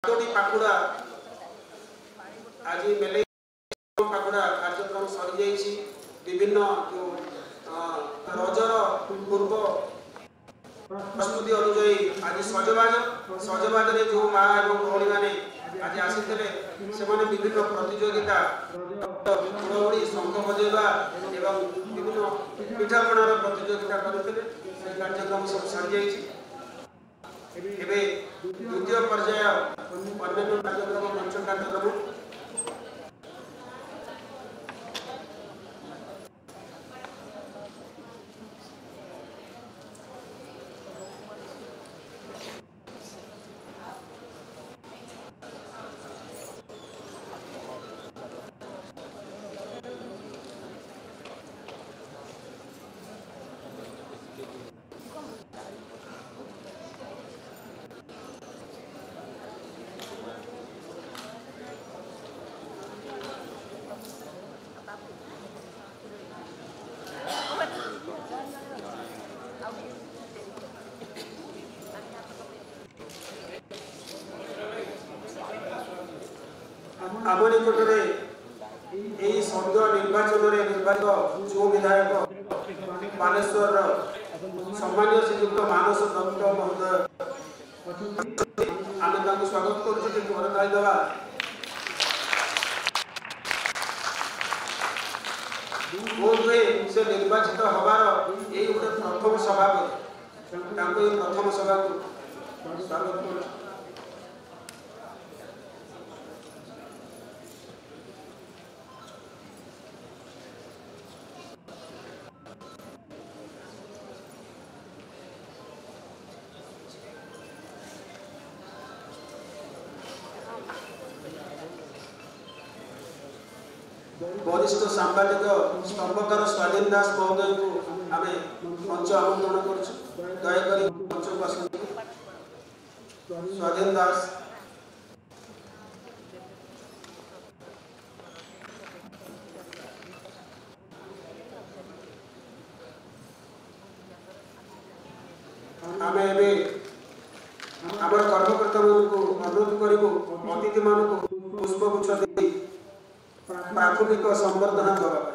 पाकुड़ा आज मेले पाकुड़ा कार्यक्रम सरी जाइए विभिन्न जो रजर पूर्व प्रस्तुति अनुजाई आज सजबाज जो माँ और भौणी मैंने आज आसी से विभिन्न प्रतियोगिता हुड़हुड़ी शंख बजेवा एवं विभिन्न पिठापणार प्रतियोगिता करते कार्यक्रम सब सरी जाइए द्वितीय पर्याय अन्य कार्यक्रम मंच कार्यक्रम आम निकटने यही संघ निर्वाचन में निर्वाचित जो विधायक बालेश्वर सम्मान्य श्रीयुक्त मानस दत्त महोदय आम स्वागत करवा बोध हुए से निर्वाचित हबार यही गोटे प्रथम सभा प्रथम सभा को स्वागत कर वरिष्ठ सांबादिक स्तंभकार स्वाधीन दास महोदय को आम मंच आमंत्रण कर दयाकोरी मंच को आसतु स्वाधीन दास आम आम कर्मकर्ता अनुरोध करूँ अतिथि मान पुष्पगुच्छ प्राथमिक संवर्धना दवा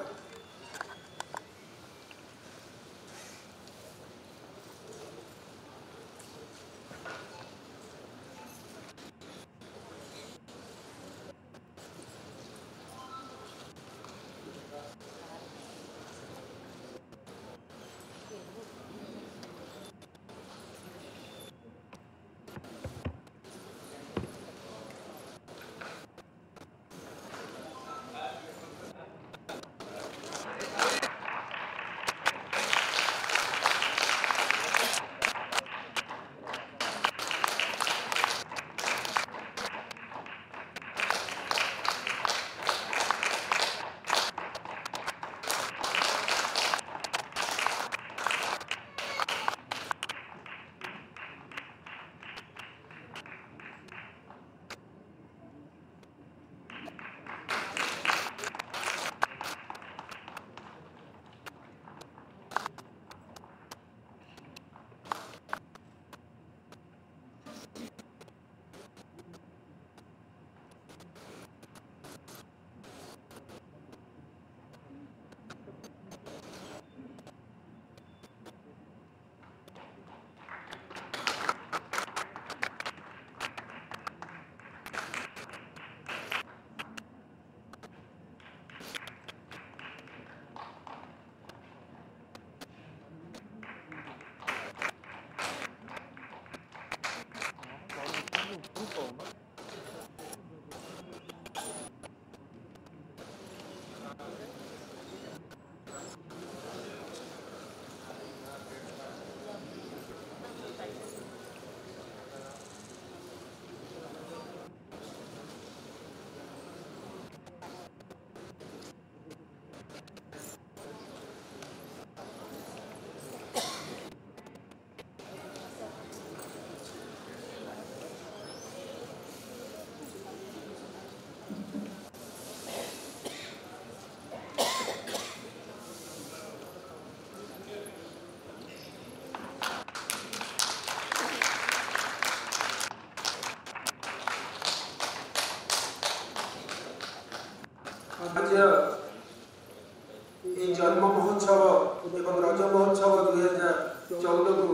एवं रज महोत्सव 2014 को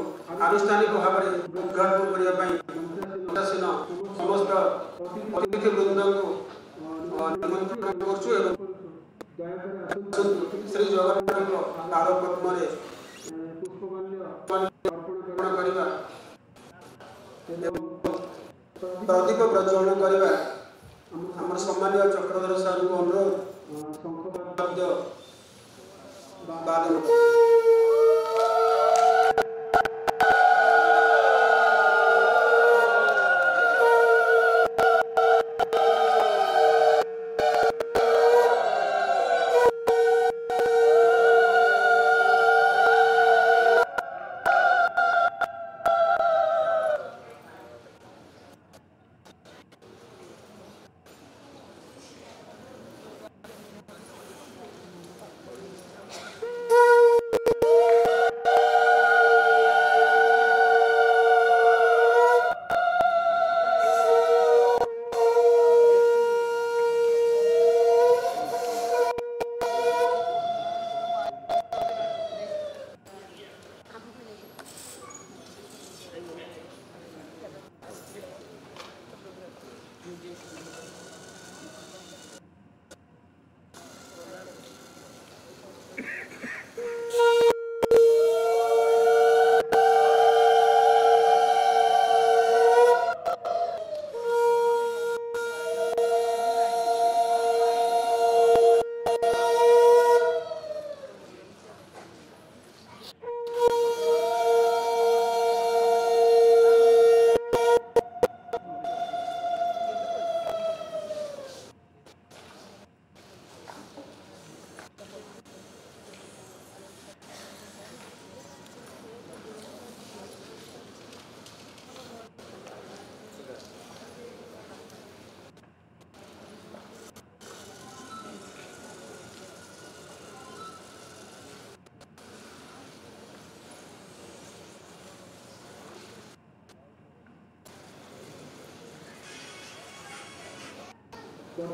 आनुष्ठानिक भाव में उद्घाटन करने समस्त अतिथि वृंद को निमंत्रण कर श्री जगन्नाथ पाद पद्म अर्पण करवा प्रदीप प्रज्वलन करवा आम सम्मानीय चक्रधर साहब को अनुरोध बादल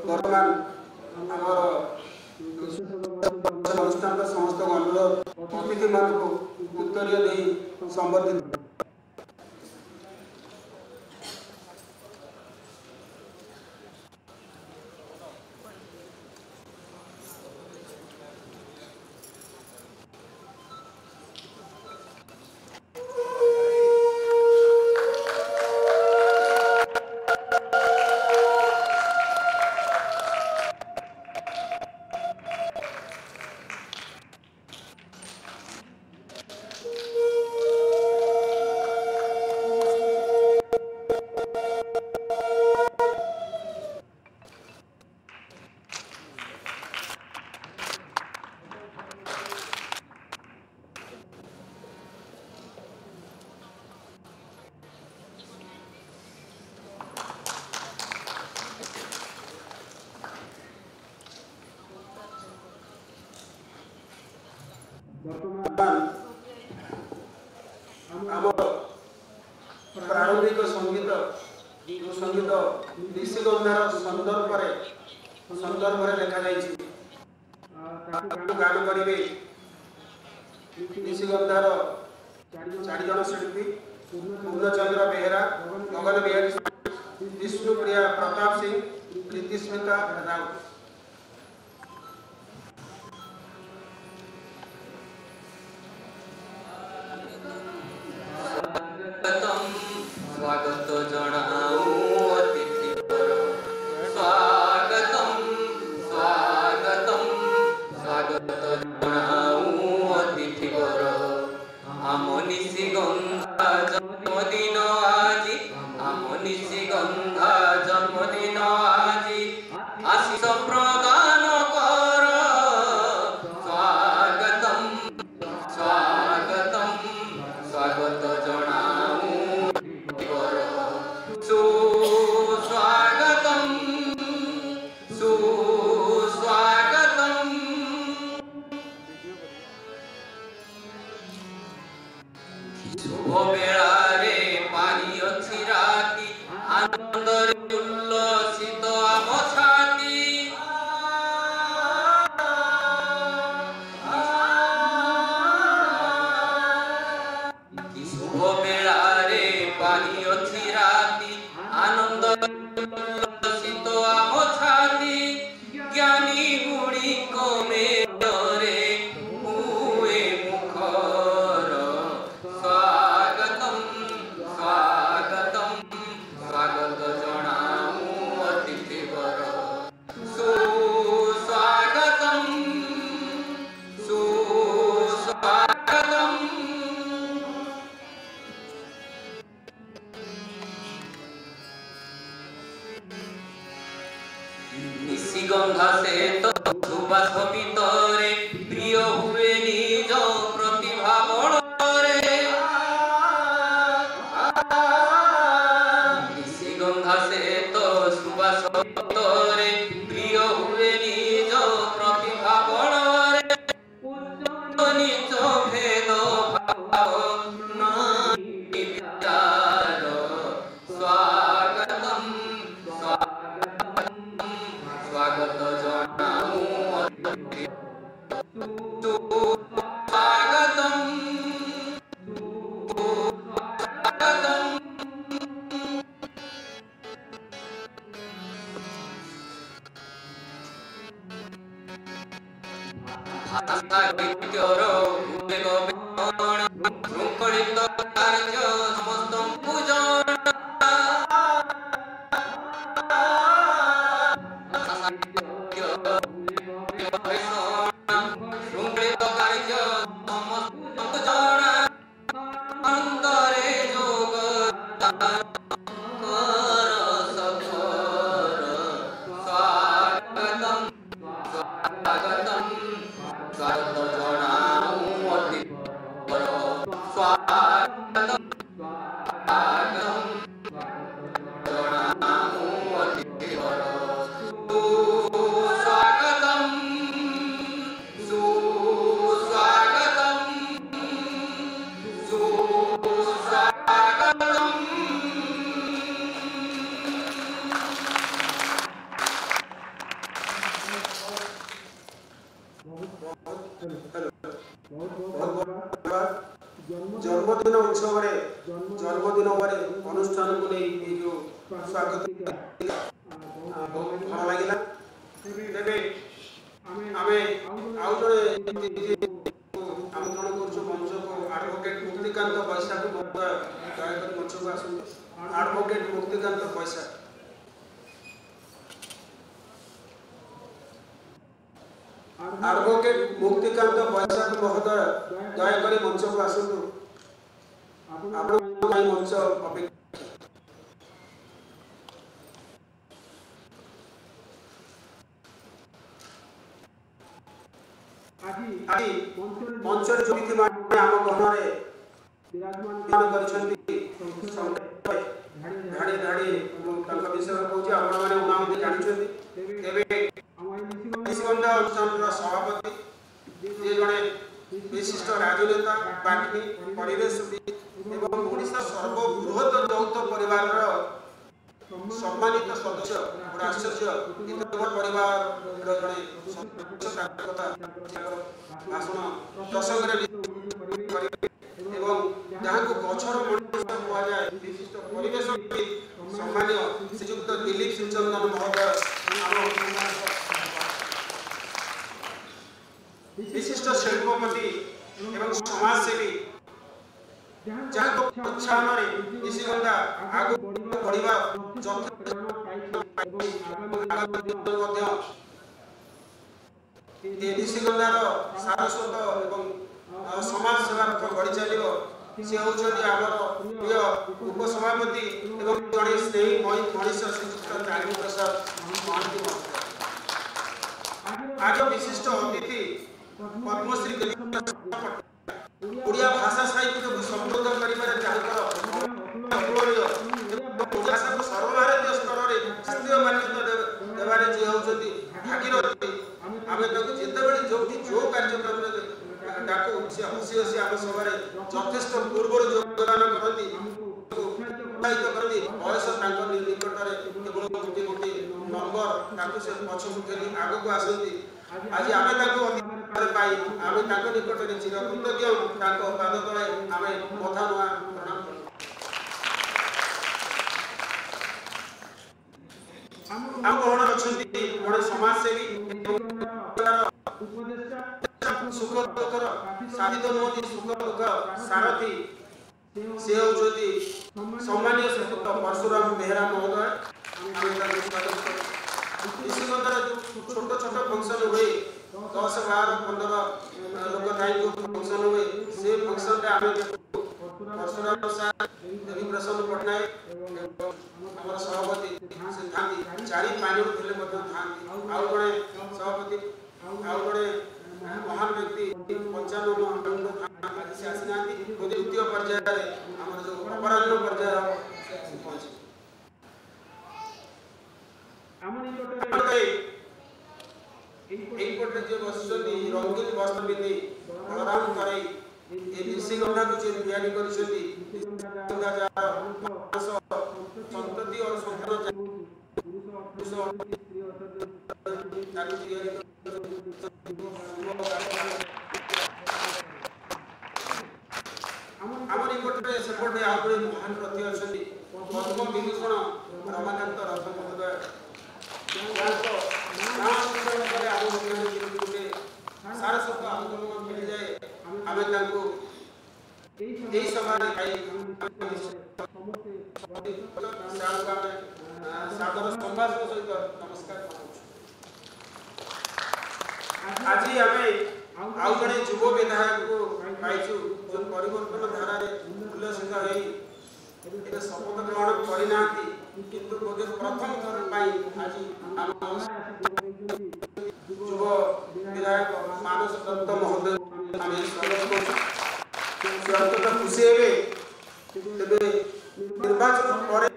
वर्तमान अनुष्ठान समस्त अनुरोध अतिथि मान को उत्तरीय नहीं संबंधित प्रारंभिक संगीत ऋषिगंधार संदर्भ लिखा गान करेंगे ऋषिगंधार 4 जन शिल्पी पूर्णचंद्र बेहरा, गगन बिहारी, विष्णुप्रिया प्रताप सिंह, प्रीतिस्मिता राउत। स्वागत जनाऊ अतिथि स्वागतम स्वागतम स्वागत जनाऊ अतिथि आम निशिगंधा जन्मदिन आज आम निशिगंधा जन्मदिन आज आशीष प्रदान कर स्वागतम स्वागतम स्वागत जनाऊ सुस्वागतम सुस्वागतम। शुभ बेलारे पानी अच्छी राती आनंदरे उल्लसित आम छाती ଉଲ୍ଲସିତ ଆମ ଛାତି ଜ୍ଞାନୀ ଗୁଡ଼ିକ ମେଳରେ ହୁଏ ମୁଖର ସ୍ୱାଗତମ୍ ସ୍ୱାଗତମ୍ ସ୍ୱାଗତ ଜଣାଉ ଅତିଥିବର ସୁସ୍ୱାଗତମ୍ ସୁସ୍ୱାଗତମ୍। নিশিগন্ধা সে তো সুবাস ভিতরে প্রিয় হুয়ে নিজ প্রতিভা বড়রে নিশিগন্ধা সে তো সুবাস ভিতরে প্রিয় হুয়ে নিজ প্রতিভা বড়রে নিজ ভেদ ভাব নাই বিচার স্বাগতম স্বাগত জনাও স্বাগতম স্বাগতম। ভাষা গীতর উদ্বেগ বেদনা শৃঙ্খলিত কার্য সমস্তଙ୍କୁ ଜଣା শৃঙ্খলিত কার্য সমস্তଙ୍କୁ ଜଣା ଅନ୍ତରେ ଯୋଗଦାନ କର ସଫର ସ୍ୱାଗତମ୍ ସ୍ୱାଗତମ୍ ସ୍ୱାଗତ ଜଣାଉ ଅତିଥିବର ସ୍ୱାଗତମ୍ ସ୍ୱାଗତମ୍ ଜଣାଉ ଅତିଥିବର ସୁସ୍ୱାଗତମ୍ ସୁସ୍ୱାଗତମ୍ ସୁସ୍ୱାଗତମ୍। জন্মদিন উৎসবরে জন্মদিন অনুষ্ঠানକୁ ନେଇ এই जो ସ୍ୱାଗତ ବହୁତ ଭଲ ଲାଗିଲା। ତେବେ ଆମେ ଆଉ ଜଣେ আমন্ত্রণ করছো মঞ্চକୁ আডভোকেট মুক্তিকান্ত বৈশাখী মহোদୟ দୟାକରି ମଞ୍ଚକୁ ଆସନ୍ତୁ। ଆଡଭୋକେଟ ମୁକ୍ତିକାନ୍ତ ବୈଶାଖ ଆଡଭୋକେଟ ମୁକ୍ତିକାନ୍ତ ବୈଶାଖ ମହୋଦୟ ଦୟାକରି ମଞ୍ଚକୁ ଆସନ୍ତୁ। ଆପଣଙ୍କ ପାଇଁ ମଞ୍ଚ ଅପେକ୍ଷା। ଆଜି ମଞ୍ଚରେ ଯୋଉଥିମା ଆମ ଗହଣରେ ବିରାଜମାନ କରିଛନ୍ତି ଧାଡ଼ି ଧାଡ଼ି ତାଙ୍କ ବିଷୟରେ କହୁଛି ଆପଣମାନେ ଉଣାଉଠି ଜାଣିଛନ୍ତି। ତେବେ ନିଶିଗନ୍ଧା ଅନୁଷ୍ଠାନର ସଭାପତି ଯିଏ ଜଣେ ବିଶିଷ୍ଟ ରାଜନେତା ବାଗ୍ମୀ ପରିବେଶବିତ୍ ଏବଂ ଓଡ଼ିଶା ସର୍ବବୃହତ ଯୌଥ ପରିବାରର সম্মানিত সদস্য আশ্চর্য হিন্দু পরিবারର ଜଣେ ସଦସ୍ୟ ତାଙ୍କ କଥା ଭାଷଣ ପ୍ରସଙ୍ଗରେ ଏବଂ ଯାହାକୁ ଗଛର ମଣିଷ କୁହାଯାଏ ବିଶିଷ୍ଟ ପରିବେଶବିତ୍ ସମ୍ମାନୀୟ ଶ୍ରୀଯୁକ୍ତ ଦିଲ୍ଲୀପ ଶ୍ରୀଚନ୍ଦନ ମହୋଦୟ ବିଶିଷ୍ଟ ଶିଳ୍ପପତି ଏବଂ ସମାଜସେବୀ ଯାହାଙ୍କ ପ୍ରୋତ୍ସାହନରେ ନିଶିଗନ୍ଧା ଆଗକୁ ବଢ଼ିବା ନିଶିଗନ୍ଧାର ସାରସ୍ୱତ ଏବଂ ସମାଜ ସେବାର ଗଢ଼ି ଚାଲିବ। ସେ ହେଉଛନ୍ତି ଆମର ପ୍ରିୟ ଉପସଭାପତି ଏବଂ ଜଣେ ସ୍ନେହୀ ମଣିଷ ଶ୍ରୀଯୁକ୍ତ ଚାରିଣୀ ପ୍ରସାଦ ମହାନ୍ତି ମହୋଦୟ। ଆଜି ବିଶିଷ୍ଟ ଅତିଥି ପଦ୍ମଶ୍ରୀ ଓଡ଼ିଆ ଭାଷା ସାହିତ୍ୟକୁ ସମୃଦ୍ଧ କରିବାରେ ଯାହାଙ୍କର ଭାଷାକୁ ସର୍ବଭାରତୀୟ ସ୍ତରରେ ଶାସ୍ତ୍ରୀୟ ମାନ୍ୟତା ଦେବାରେ ଯିଏ ହେଉଛନ୍ତି ଭାଗୀରଥୀ। ଆମେ ତାକୁ ଯେତେବେଳେ ଯୋଉଠି ଯୋଉ କାର୍ଯ୍ୟକ୍ରମରେ ଡାକୁ ସେ ହସି ହସି ଆମ ସଭାରେ ଯଥେଷ୍ଟ ପୂର୍ବରୁ ଯୋଗଦାନ କରନ୍ତି ଉତ୍ସାହିତ କରନ୍ତି। ବୟସ ତାଙ୍କ ନିକଟରେ କେବଳ ଗୋଟିଏ ଗୋଟିଏ ନମ୍ବର, ତାକୁ ସେ ପଛକୁ ଠେଲି ଆଗକୁ ଆସନ୍ତି। ଆଜି ଆମେ ତାଙ୍କୁ ଅଧିକାର ପାଇ ଆମେ ତାଙ୍କ ନିକଟରେ ଚିରକୃତଜ୍ଞ। ତାଙ୍କ ପାଦ ତଳେ ଆମେ ମଥା ନୂଆ ପ୍ରଣାମ କରୁ। ଆମ ଗ୍ରହଣ ଅଛନ୍ତି ଜଣେ ସମାଜସେବୀ ସୁଖ ଦୁଃଖର ସାଥୀ ତ ନୁହନ୍ତି, ସୁଖ ଦୁଃଖ ସାରଥୀ। ସେ ହେଉଛନ୍ତି ସମ୍ମାନୀୟ ଶିକ୍ଷକ ପରଶୁରାମ ବେହେରା ମହୋଦୟ। ଆମେ ତାଙ୍କୁ ସ୍ୱାଗତ କରୁ। ଋଷିଗନ୍ଧର ଯେଉଁ ଛୋଟ ଛୋଟ ଫଙ୍କସନ୍ ହୁଏ, 10, 12, 15 ଲୋକ ଥାଇ ଯେଉଁ ଫଙ୍କସନ୍ ହୁଏ, ସେ ଫଙ୍କସନ୍ରେ ଆମେ ପରଶୁରାମ ସାର୍, ଦେବୀ ପ୍ରସନ୍ନ ପଟ୍ଟନାୟକ ଏବଂ ଆମର ସଭାପତି ସେ ଥାନ୍ତି। 4-5 ଥିଲେ ମଧ୍ୟ ଥାନ୍ତି। ଆଉ ଜଣେ ସଭାପତି, ଆଉ ଜଣେ ମହାନ ବ୍ୟକ୍ତି 55 ଆଜି ସେ ଆସିନାହାନ୍ତି। ଦ୍ୱିତୀୟ ପର୍ଯ୍ୟାୟରେ ଆମର ଯେଉଁ ଅପରାହ୍ନ ପର୍ଯ୍ୟାୟ ସେ ପହଞ୍ଚିବେ। এইপটে যে বসুଛନ୍ତି রঙিন বস্ত্র পিন্ধি বলরাম তরাই এই ঋষিগন্ধাକୁ যে ତିଆରି କରିଛନ୍ତି, ସନ୍ତତି ଓ ସନ୍ତାନ ଆମର ଏପଟେ ସେପଟେ ଆଉ ଗୋଟେ ମହାନ ରଥୀ ଅଛନ୍ତି, ପଦ୍ମ ବିଭୂଷଣ ରମାକାନ୍ତ ରଥ ମହୋଦୟ। ସାରସ୍ୱତ ଆନ୍ଦୋଳନ ମିଳିଯାଏ, ଆମେ ତାଙ୍କୁ ଏହି ସଭାରେ ସାଦର ସମ୍ଭାଷଣ ସହିତ ନମସ୍କାର କରୁଛୁ। ଆଜି ଆମେ ଆଉ ଜଣେ ଯୁବ ବିଧାୟକଙ୍କୁ ପାଇଛୁ, ଯେଉଁ ପରିବର୍ତ୍ତନ ଧାରାରେ ଉଲ୍ଲସିତ ହୋଇ ଏବେ ଶପଥ ଗ୍ରହଣ କରିନାହାନ୍ତି, କିନ୍ତୁ ବୋଧେ ପ୍ରଥମ ଥର ପାଇଁ ଆଜି ଆମ ଯୁବ ବିଧାୟକ ମାନସ ଦତ୍ତ ମହୋଦୟ ଆମେ ସ୍ୱାଗତ କରୁଛୁ। ସେ ଅତ୍ୟନ୍ତ ଖୁସି ହେବେ। ତେବେ ନିର୍ବାଚନ ପରେ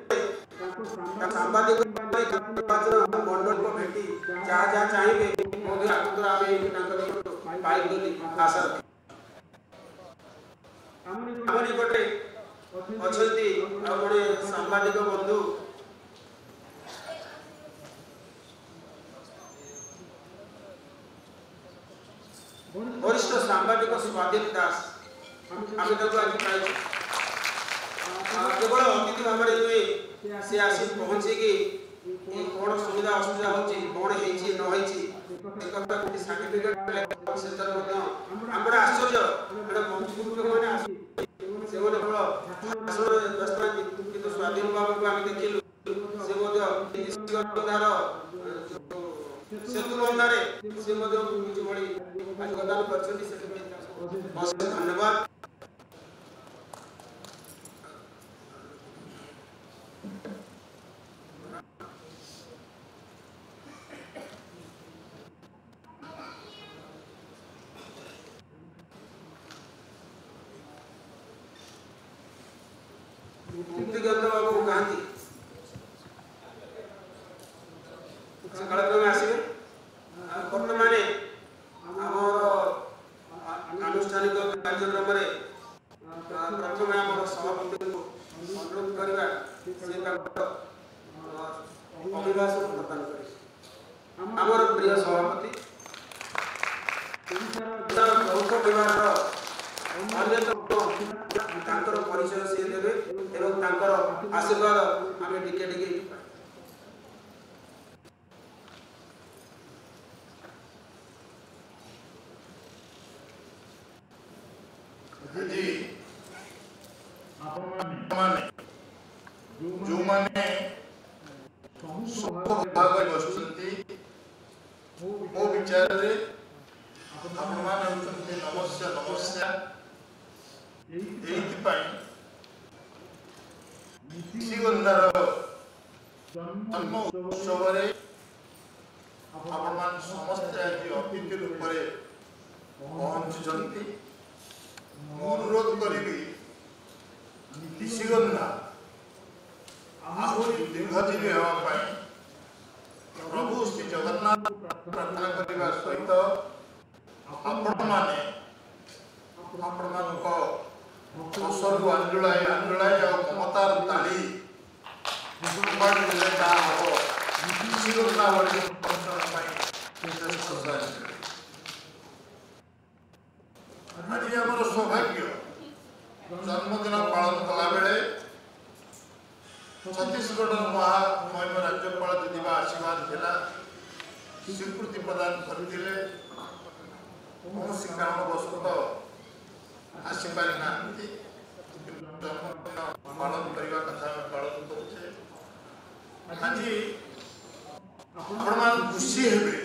ସାମ୍ବାଦିକ ନିର୍ବାଚନ ମଣ୍ଡଳୀକୁ ଭେଟି ଯାହା ଯାହା ଚାହିଁବେ ମଧ୍ୟ ଆଗତୁରା ଆମେ ତାଙ୍କ ନିକଟରୁ ପାଇବୁ ବୋଲି ଆଶା ରଖି ଆମ ନିକଟରେ ଅଛନ୍ତି ଆଉ ଜଣେ ସାମ୍ବାଦିକ ବନ୍ଧୁ वरिष्ठ सांबादिक स्वाधीन दास। आम आज पाई केवल अतिथि भाव में सी आसी पहुँचिकी कौन सुविधा असुविधा हो कौन सर्टिफिकेट आश्चर्य स्वाधीन बाबू को आम देखिलु सेतु बंधारे से योगदान कर धन्यवाद। मुक्तिगंध बाबू कहां कार्यक्रम आसवे बर्तमान आनुष्ठानिक कार्यक्रम प्रथम आम सभापति को अनुरोध करवा अभिभाषण प्रदान कर प्रिय सभापति बौद्ध विभाग परिचय सी देवे एवं आशीर्वाद आम टिके टिके जो माने भाग बसुंती मो विचार रे आपण मान होचंती नमस्या एथि पई ऋषिगंधार जन्म उत्सव रे आपण मान समस्त आज अतिथि रूप रे पहुंचुचंती। अनुरोध करी ऋषिगंधा आहरी दीर्घजीवी होगा प्रभु श्री जगन्नाथ प्रार्थना करने सहित आपण आंजुलाई ममतार ताली आज आम सौभाग्य जन्मदिन पालन कला बेले छत्तीसगढ़ महामहिम राज्यपाल जी आशीर्वाद देला स्वीकृति प्रदान करते कौन कारण वशत आसीपारि ना पालन करने कथा पालन करुचे आज आपण खुशी हेबे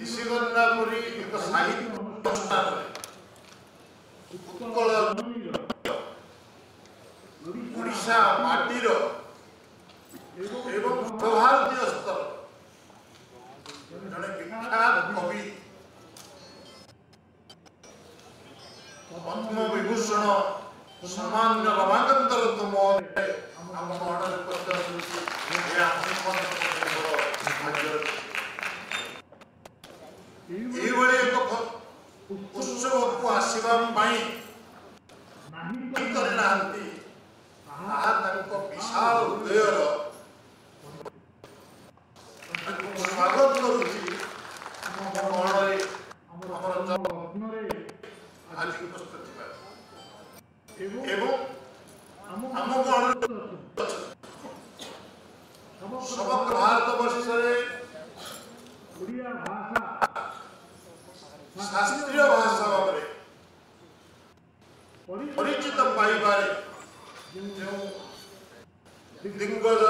ऋषिगंधापुरी एक साहित्य अनुष्ठान उत्कल ओडिशा माटीर एवं भारतीय स्तर जड़े विख्यात कवि पद्म विभूषण सामान्य रमाकांतर तुम आम एक उत्सव को आसवा विशाल हृदयर स्वागत करुच्ची आज उपस्थित समग्र भारत वर्ष शास्त्रीय भाषा भाव परिचित पाइबारे दिग्गज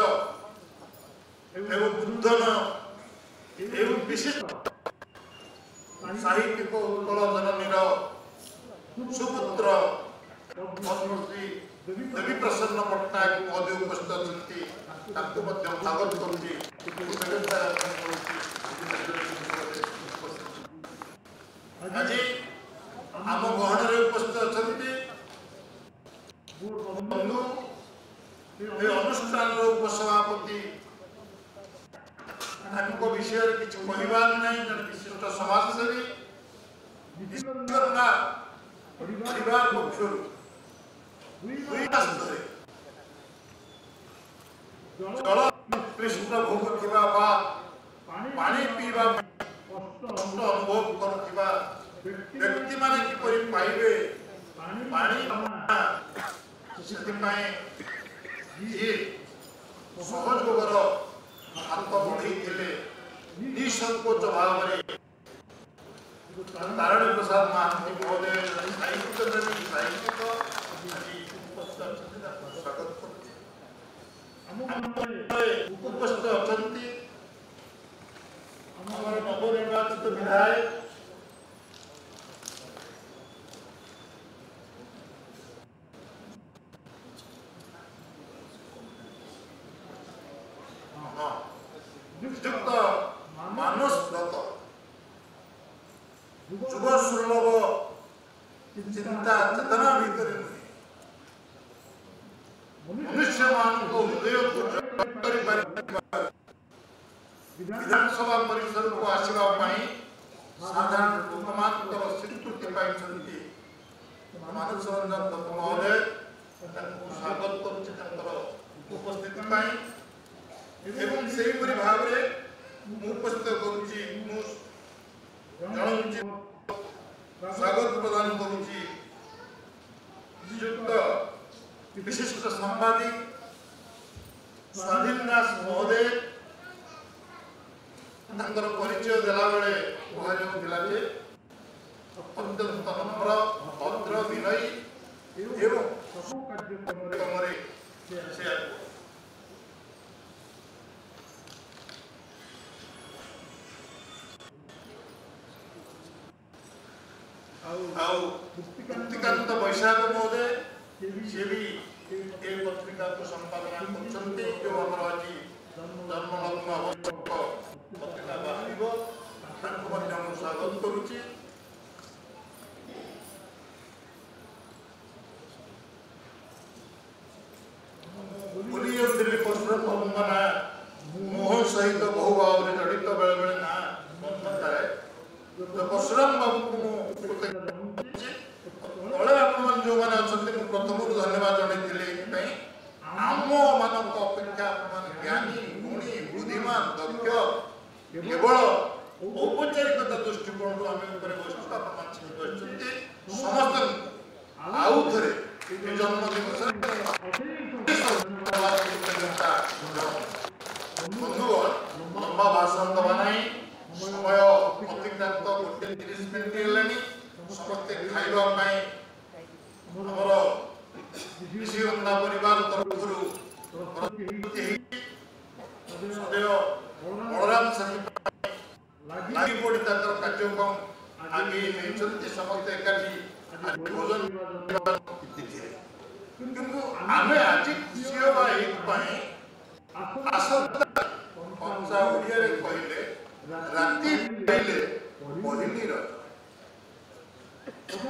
एवं बुद्धन एवं विशिष्ट साहित्यिक उत्कल जननीर सुपुत्र पद्मश्री देवी प्रसन्न पट्टनायक महोदय उपस्थित स्वागत करुच्ची आज आम गहन उपस्थित अच्छा बंधु अनुष्ठान उपसभापति विषय किसी कहबार ना जन विशिष्ट समाजसेवी परिवार पक्ष जल कृष्ण भोग पानी पीवा कष्ट अनुभव करुवा व्यक्ति मान किपरि पाइबे पानी सहयोगर हाथ बढ़े निसंकोच भाव तारिणी प्रसाद महांती महोदय साहित्यिक स्वागत उपस्थित अच्छा नवनिर्वाचित विधायक श्रीयुक्त मानस दत्त युव सुलभ चिंता चेतना भीतर मनुष्य मान हृदय को विधानसभा परिसर को आसवा साधारण लोकमात्र स्वीकृति पाई मानस रंजन दत्त महोदय स्वागत कर उपस्थिति एवं से भाव उपस्थित करुच्ची स्वागत प्रदान करुच्ची श्रीयुक्त विशिष्ट सांबादिक स्वाधीन दास महोदय परिचय देला बेले कहुला अत्यंत नम्र भद्र विनयी एवं कार्यक्रम से मुक्तिकांत वैशाख महोदय से भी एक पत्रिका को संपादना करछन्ते जो हमर आज जन्मलग्न पत्रिका बाहिब तांको मध्य हम स्वागत करूची बुलियो दिल्ली परशुराम बंदना मोहन सहित बहु भाव में जड़ित बेले बेले ना बंधन थाए तो परशुराम बाबू को जो मैंने प्रथम धन्यवाद जनई आम मान अपेक्षा ज्ञानी गुणी बुद्धिमान दक्ष केवल औपचारिकता दृष्टिकोण आम କହିବା ପାଇଁ ଆମର ନିଶିଗନ୍ଧା ପରିବାର ତରଫରୁ ସଦୟ ବଳରାମ ସାହି ଲାଗି ପଡ଼ି ତାଙ୍କର କାର୍ଯ୍ୟକ୍ରମ ଆଗେଇ ନେଇଛନ୍ତି। ସମସ୍ତେ ଏକାଠି ଭୋଜନ କିନ୍ତୁ ଆମେ ଆଜି ଖୁସି ହେବା ଏଇଥିପାଇଁ ଆସନ୍ତା କଂସା ଓଡ଼ିଆରେ କହିଲେ ରାତି ପାଇଲେ ପହିଲି ରଜ।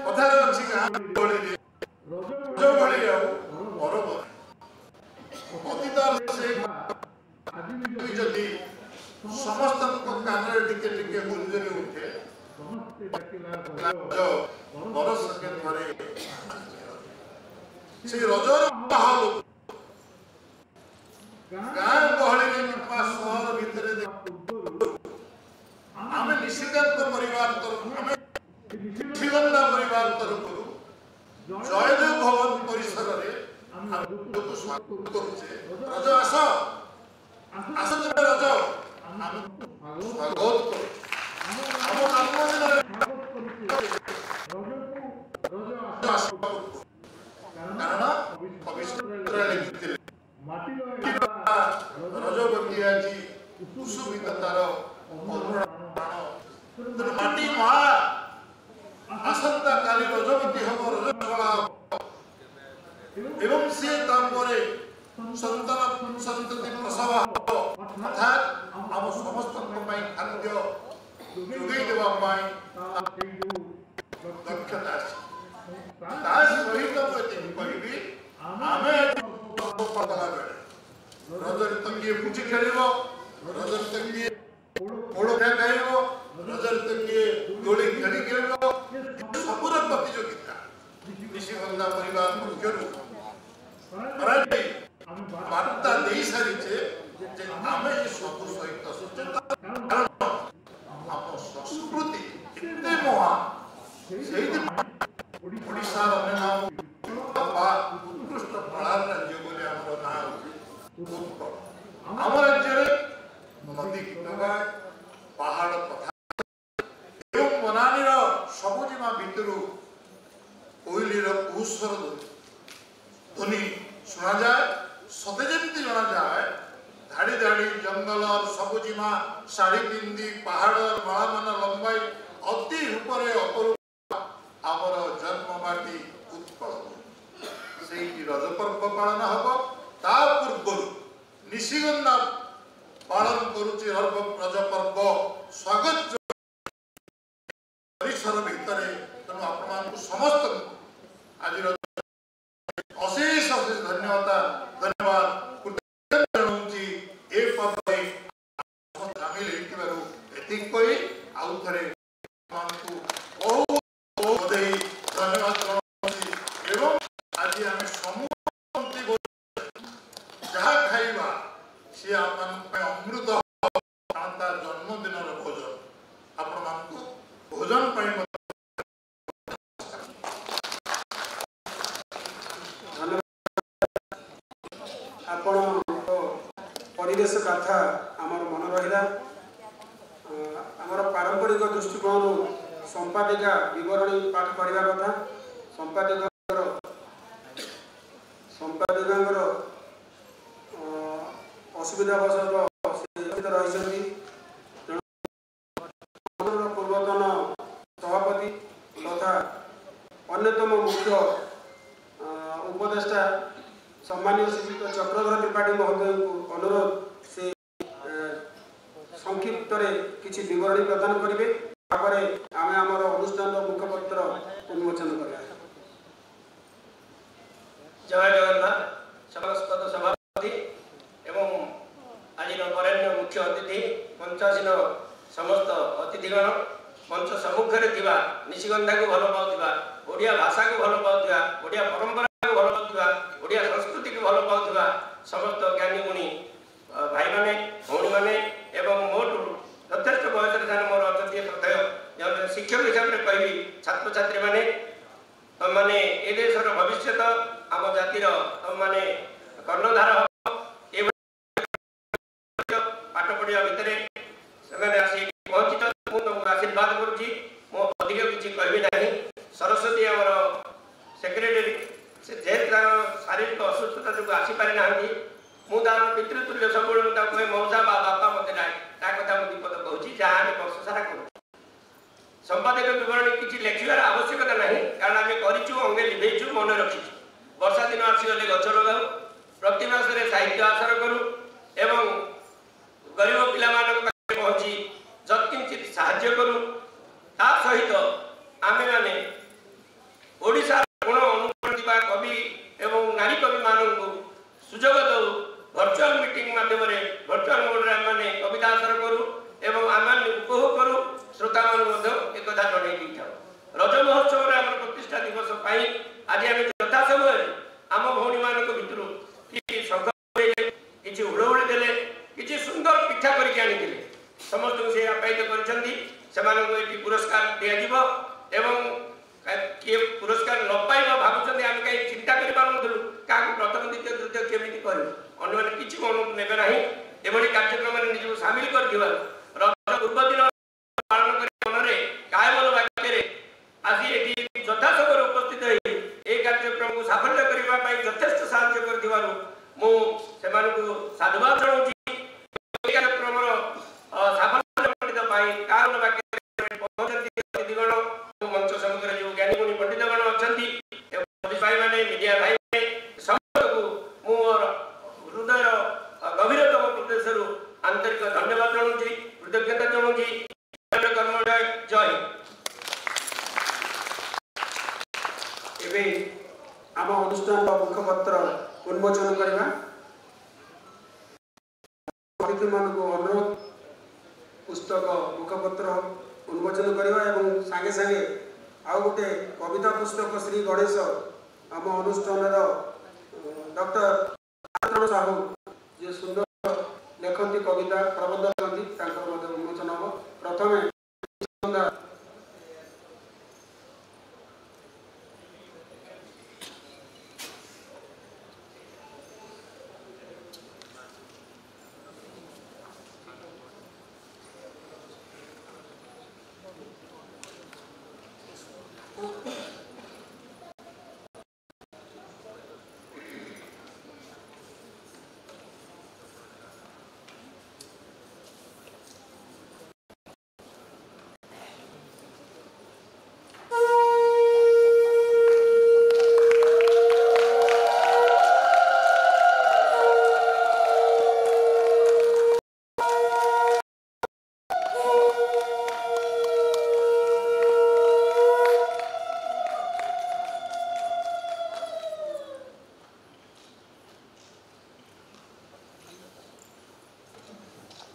କଥାରେ ଅଛି ଗାଁ ଗହଳିରେ ରଜ ଭଳି ଆଉ ପର୍ବ ଅତୀତର ସେ ଯଦି ସମସ୍ତଙ୍କ କାନରେ ଟିକେ ଟିକେ ଗୁଞ୍ଜରି ଉଠେ ବରଷକେ ଥରେ ସେ ରଜର ମାହୋଲ ଗାଁ ଗହଳିରେ କିମ୍ବା ସହର ଭିତରେ ଆମେ ନିଶିକାନ୍ତ ପରିବାର ତରଫରୁ ଆମେ ନିଶିଗନ୍ଧା ପରିବାର ତରଫରୁ ଜୟଦେବ ଭବନ ପରିସରରେ ଆମେ ସ୍ୱାଗତ କରୁଛେ। ରଜ ଆସ ଆସନ୍ତା ରଜ ଆମେ ସ୍ୱାଗତ କରୁ। ଆମ ଜନ୍ମଦିନରେ କାରଣ ଭବିଷ୍ୟତରେ ଲେଖିଥିଲେ ରଜବତୀ ଆଜି କୁସୁମିତ ତାର ମାଟି ମା ଆସନ୍ତା କାଲି ରଜବତୀ ହବ, ରଜସ୍ୱଳା ହବ ଏବଂ ସିଏ ତାପରେ ସନ୍ତାନ ସନ୍ତତି ପ୍ରସବ ହବ। ଅର୍ଥାତ୍ ଆମ ସମସ୍ତଙ୍କ ପାଇଁ ଖାଦ୍ୟ ଯୋଗାଇ ଦେବା ପାଇଁ ଦକ୍ଷତା ଅଛି। ତା ସହିତ ମୁଁ ଏତିକି କହିବି, ଆମେ ପତଳା ବେଳେ ରଜରେ ତ କିଏ ପୁଚି ଖେଳିବ, ରଜରେ ତ କିଏ ପୋଡ଼ପିଠା ଖାଇବ, ରଜରେ ତ କିଏ ଦୋଳି ଖେଳି ଖେଳିବ। ସବୁର ପ୍ରତିଯୋଗିତା ନିଶିଗନ୍ଧା ପରିବାର ପକ୍ଷରୁ ବାର୍ତ୍ତା ଦେଇ ସାରିଛେ ଯେ ଆମେ ଏ ସବୁ ସହିତ ସଚେତନ। କାରଣ ଆମ ସଂସ୍କୃତି ଏତେ ମହାନ, ସେଇଥିପାଇଁ ଓଡ଼ିଶାର ନାମ ବା ଉତ୍କୃଷ୍ଟ କଳାର ରାଜ୍ୟ ବୋଲି ଆମର ନାଁ ଉତ୍କଳ। ଆମ ରାଜ୍ୟରେ ନଦୀ ଗୀତ ଗାଏ, ପାହାଡ଼ କଥା ଏବଂ ବନାନୀର ସବୁଜିମା ଭିତରୁ କୋଇଲିର କୁହୁସ୍ୱର ଧ୍ୱନି ଶୁଣାଯାଏ। ସତେ ଯେମିତି ଜଣାଯାଏ ଧାଡ଼ି ଧାଡ଼ି ଜଙ୍ଗଲର ସବୁଜିମା ଶାଢ଼ୀ ପିନ୍ଧି ପାହାଡ଼ର ମାଳାମାନ ଲମ୍ବାଇ ଅତି ଉପରେ ଅପରୂପ ଆମର ଜନ୍ମମାଟି ଉତ୍କଳ। ସେଇଠି ରଜ ପର୍ବ ପାଳନ ହବ। ତା ପୂର୍ବରୁ ନିଶିଗନ୍ଧା ପାଳନ କରୁଛି ରଜ ପର୍ବ ସ୍ୱାଗତ ପରିସର ଭିତରେ। ତେଣୁ ଆପଣମାନଙ୍କୁ ସମସ୍ତଙ୍କୁ ଆଜିର ଅଶେଷ ଅଶେଷ ଧନ୍ୟବାଦ ଜଣାଉଛି ଏ ପର୍ବରେ ସାମିଲ ହେଇଥିବାରୁ। ଏତିକି କହି ଆଉ ଥରେ ଆପଣଙ୍କୁ ବହୁତ ବଧେଇ ଧନ୍ୟବାଦ ଜଣାଉଛି। ଏବଂ ଆଜି ଆମେ ସମସ୍ତେ ଯାହା ଖାଇବା ସିଏ ଆପଣଙ୍କ ପାଇଁ ଅମୃତ, କାରଣ ତା ଜନ୍ମଦିନର ଭୋଜନ ଆପଣମାନଙ୍କୁ ଭୋଜନ ପାଇଁ ଆପଣଙ୍କ ପରିବେଶ କଥା ଆମର ମନେ ରହିଲା। ଆମର ପାରମ୍ପରିକ ଦୃଷ୍ଟିକୋଣରୁ ସମ୍ପାଦିକା ବିବରଣୀ ପାଠ କରିବା କଥା। ସମ୍ପାଦିକାଙ୍କର ଅସୁବିଧା ବଶତଃ ରହିଛନ୍ତି। ତେଣୁ ପୂର୍ବତନ ସଭାପତି ତଥା ଅନ୍ୟତମ ମୁଖ୍ୟ ଉପଦେଷ୍ଟା ସମ୍ମାନୀୟ ଶ୍ରୀଯୁକ୍ତ ଚକ୍ରଧର ତ୍ରିପାଠୀ ମହୋଦୟଙ୍କୁ ଅନୁରୋଧ ସେ ସଂକ୍ଷିପ୍ତରେ କିଛି ବିବରଣୀ ପ୍ରଦାନ କରିବେ। ତାପରେ ଆମେ ଆମର ଅନୁଷ୍ଠାନର ମୁଖପତ୍ର ଉନ୍ମୋଚନ କରିବା। ଜୟ ଜଗନ୍ନାଥ। ସମସ୍ପଦ ସଭାପତି ଏବଂ ଆଜିର ବରେଣ୍ୟ ମୁଖ୍ୟ ଅତିଥି, ମଞ୍ଚାସୀନ ସମସ୍ତ ଅତିଥିଗଣ, ମଞ୍ଚ ସମ୍ମୁଖରେ ଥିବା ନିଶିଗନ୍ଧାକୁ ଭଲ ପାଉଥିବା, ଓଡ଼ିଆ ଭାଷାକୁ ଭଲ ପାଉଥିବା, ଓଡ଼ିଆ ପରମ୍ପରାକୁ ଭଲ ପାଉଥିବା, ଓଡ଼ିଆ ସଂସ୍କୃତିକୁ ଭଲ ପାଉଥିବା ସମସ୍ତ ଜ୍ଞାନୀ ଗୁଣୀ ଭାଇମାନେ, ଭଉଣୀମାନେ ଏବଂ ମୋଠୁ ଯଥେଷ୍ଟ ବୟସରେ ଯାହା ମୋର ଅଛନ୍ତି ଶ୍ରଦ୍ଧେୟ ଶିକ୍ଷକ ହିସାବରେ କହିବି ଛାତ୍ରଛାତ୍ରୀମାନେ, ତମମାନେ ଏ ଦେଶର ଭବିଷ୍ୟତ, ଆମ ଜାତିର ତମମାନେ କର୍ଣ୍ଣଧାର ହେବ। ଏଭଳି ପାଠ ପଢ଼ିବା ଭିତରେ ସେମାନେ ଆସି ପହଞ୍ଚିଛନ୍ତି। ମୁଁ ତମକୁ ଆଶୀର୍ବାଦ କରୁଛି। ମୁଁ ଅଧିକ କିଛି କହିବି ନାହିଁ। ସରସ୍ୱତୀ ଆମ ଆମର सेक्रेटरी से जेहेतु शारीरिक असुस्थता जो आसीपारि ना मुझे पितृतुल्य सब कहे मौसा बापा मत कथा मुझे दीपद कहूँ जहाँ वर्ष सारा कर संपादक विवरणी किसी लिखार आवश्यकता ना कारण आम करूँ अंगे लिभेचु मन रखीचु वर्षा दिन आसीगले गच लगाऊ प्रति मासरे साहित्य आसर करूँ एवं गरीब पिला पहुँची जत्किंचित साहाय्य करूँ ता सहित आमे माने ओडिशा गुण अनुकूल कवि एवं नारी कवि मानक सुजोग दऊ वर्चुअल मीटिंग माध्यम वर्चुअल मोड में कविता आसर करूँ एवं आम उपभोग करूँ श्रोता मान एक कथा जन था रज महोत्सव आम प्रतिष्ठा दिवस आज आम यथा समय आम भौणी मान भर कि शंख किसी हुड़हुड़ी देले किसी सुंदर पिठा करके आनी समस्त से आप्यायित कर पुरस्कार दिज्व एवं किए पुरस्कार न पाइब भावुं आम कहीं चिंता कर क्या प्रथम द्वितीय तृतीय केमी कर किसी मन ने ना एभली कार्यक्रम में निजी सामिल कर रज पूर्व दिन पालन कर मन कायमन वाक्य आज ये यथासमय उपस्थित हो कार्यक्रम को साफल्य करने यथेष साहय कर साधुवाद जनाऊँ कार्यक्रम साफल्य पंडित कायमन वाक्य अतिथिगण मंच सम्मुखें जो ज्ञानीगुणी पंडितगण अच्छा भाई मैंने मीडिया भाई समस्त को मोर हृदय गभीरतम प्रदेश आंतरिक धन्यवाद जनाऊँ कृतज्ञता जनाऊँ कर्मोदय जय एवं आम अनुष्ठान मुखपत्र उन्मोचन करवा अतिथि मान अनुरोध पुस्तक मुखपत्र उन्मोचन करवा एवं सांगे सांगे आउ गोटे कविता पुस्तक श्री गणेश आम अनुष्ठान डॉक्टर साहू जे सुंदर लेखती कविता प्रबंध करती उन्मोचन हम प्रथम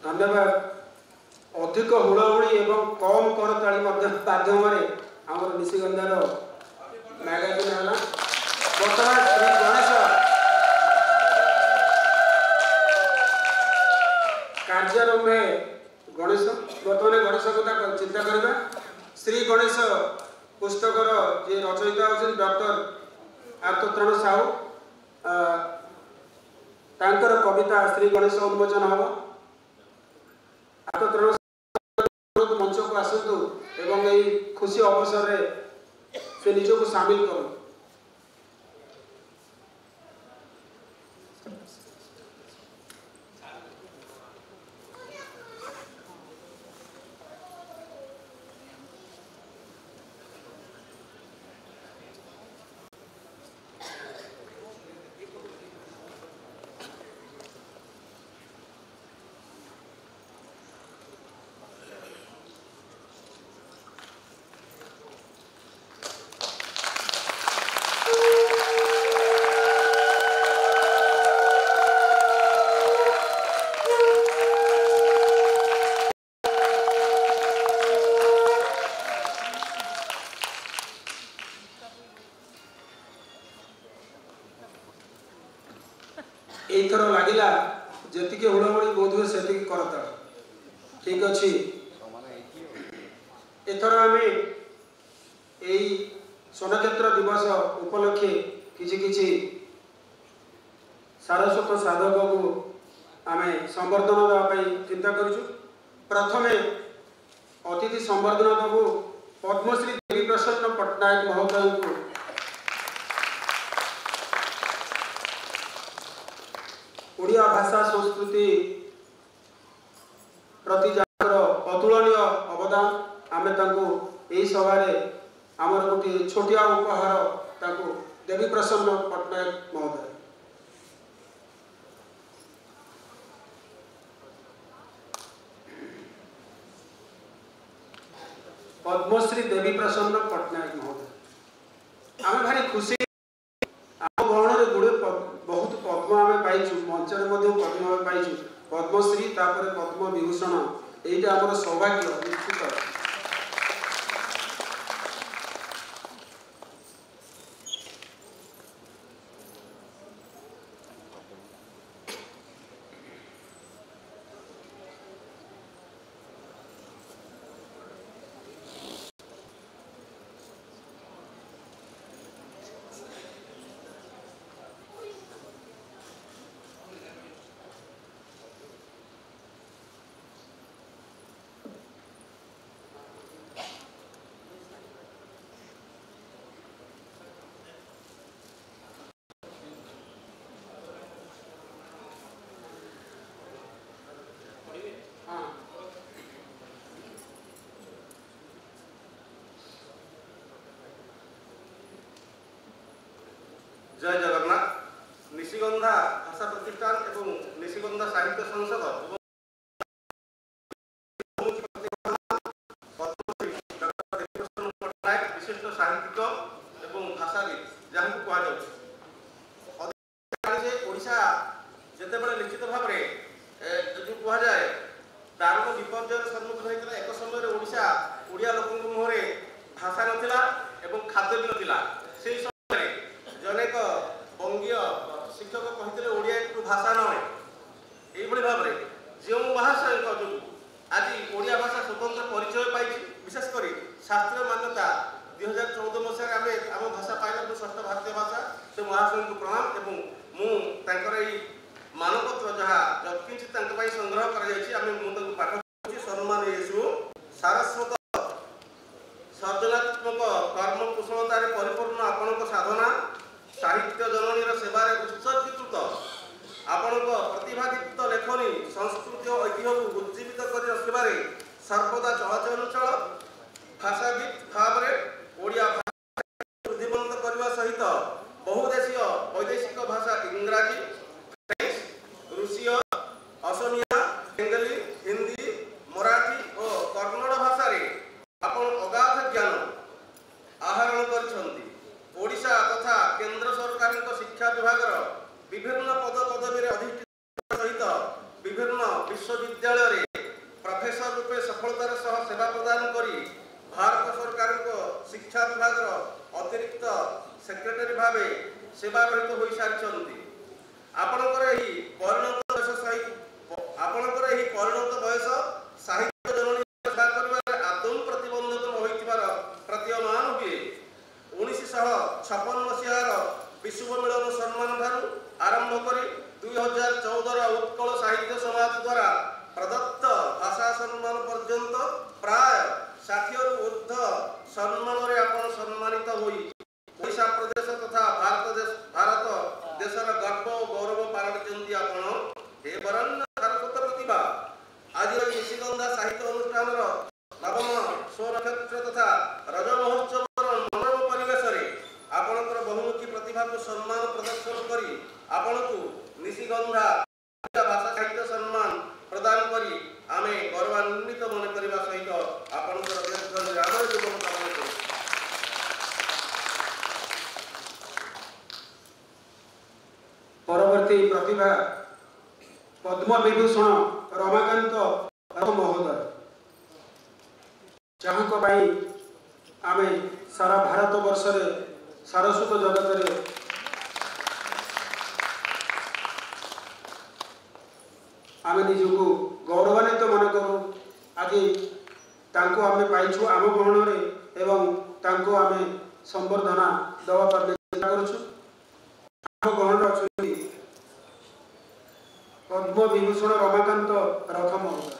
धन्यवाद अधिक हुड़हुड़ी एवं कम करताली माध्यम आमर निशिगंधार मैगजीन है बर्तमान श्री गणेश कार्यारंभ गणेश बर्तमान गणेश कथा चिंता करवा श्री गणेश पुस्तकर जे रचयिता होती डॉक्टर आर्तत्राण साहू तांकर कविता श्री गणेश उन्मोचन हम मंच को आसतु एवं यही खुशी अवसर में से निजक सामिल करूँ एथर लगिला जी हुड़हुड़ी बोध से करता ठीक अच्छे एथर आम यही स्वर्णक्षेत्र दिवस उपलक्षे किसी सारस्वत साधक को आम संवर्धन देवाई चिंता करूँ प्रथमे अतिथि संवर्धन देवु पद्मश्री देवी प्रसन्न पट्टनायक महोदय को ओडिया भाषा संस्कृति प्रति अतुलनीय अवदान आमे तांको एई सभारे आमर गोटे छोटिया उपहार तांको देवी प्रसन्न पट्टनायक महोदय पद्मश्री देवी प्रसन्न पट्टनायक महोदय आमे भारी खुशी आम गहन गुड़े बहुत पद्म आम पाइछु मंचर पद्म आम पाइछु पद्मश्री तापर पद्म विभूषण यहीटा आम सौभाग्य निश्चित जय जगन्नाथ निशिगंधा भाषा प्रतिष्ठान एवं निशिगंधा साहित्य संसद विशिष्ट साहित्यिक एवं भाषाविद जहाँ कहुशा जिते बड़े निश्चित भाव में कहुए दारुण विपर्य सम्मुखीन होता एक समय ओडिया लोक मुहर भाषा नाला खाद्य भी नाला से जनेक बंगीय शिक्षक कहते ओडिया एक भाषा नए यही भाव में जो महाशय जो आज ओडिया भाषा स्वतंत्र परिचय पाई विशेषकर शास्त्रीय मान्यता 2014 मसीह आम भाषा पाइला षष्ठ भारतीय भाषा से महाशय को प्रणाम एवं मुझे मानपत्र जहाँ जत्किंचित संग्रह कर पाठ सम्मान यीशु सारस्वत सर्जनात्मक कर्म कुशलतार परिपूर्ण आपण साधना साहित्य जननीर सेवार उत्सर्गीकृत आपण प्रतिभादीप्त लेखनी संस्कृति और ऐतिह्य को उज्जीवित कर रखिबारे सर्वदा चलचल भाषाविद भाव में ओडिया भाषा वृद्धिमंत करने सहित बहुदेशीय वैदेशिक भाषा इंग्राजी फ्रेंच रूसीय असमिया बेंगली हिंदी मराठी और कन्नड़ भाषा आपण अगाध ज्ञान आहरण कर ओडिशा तथा केंद्र सरकार शिक्षा विभाग विभिन्न पद पदवी अधिष्ठित सहित विभिन्न विश्वविद्यालय प्रोफेसर रूपे सफलतार सह सेवा प्रदान करी भारत सरकार शिक्षा विभाग अतिरिक्त सेक्रेटरी भाव सेवा रहित हो सारी परिणत बयस साहित्य जननी सेवा कर आदौ प्रतिबंधक होइतिबार प्रतीयमान हुए 1956 मसीहार विश्व मिलन सम्मान ठारू आरंभ कर 2014 उत्कल साहित्य समाज द्वारा प्रदत्त भाषा सम्मान पर्यंत प्राय 60 रु ऊर्ध सम्मान आपण सम्मानित होई ओडिशा प्रदेश तथा भारत देशर गर्व और गौरव पालटिचंती आपण हे बरन्न सारस्वत प्रतिभा आज निशिगंधा साहित्य अनुष्ठान नवम स्वरक्षेत्र तथा रज महोत्सव मनोरम परिवेश आपणकर बहुमुखी प्रतिभा को सम्मान प्रदर्शन करी आपण को निशिगंधा भाषा साहित्य सम्मान प्रदान करी आमे गौरवान्वित मन करबा सहित आपणकर दीर्घ आदर जीवन कामना करू। परवर्ती प्रतिभा पद्म विभूषण रमाकांत महोदय जहाँ को पाई आमे सारा भारत वर्ष रे सारस्वत जगत रे आमे निजको गौरवान्वित मन करूँ आज तांको आमे पाइछु आम गहन रे एवं तांको आमे संबर्धना दवा पर चेष्टा करूछु। आम गहन अछुनी पद्म विभूषण रमाकांत रथ महोदय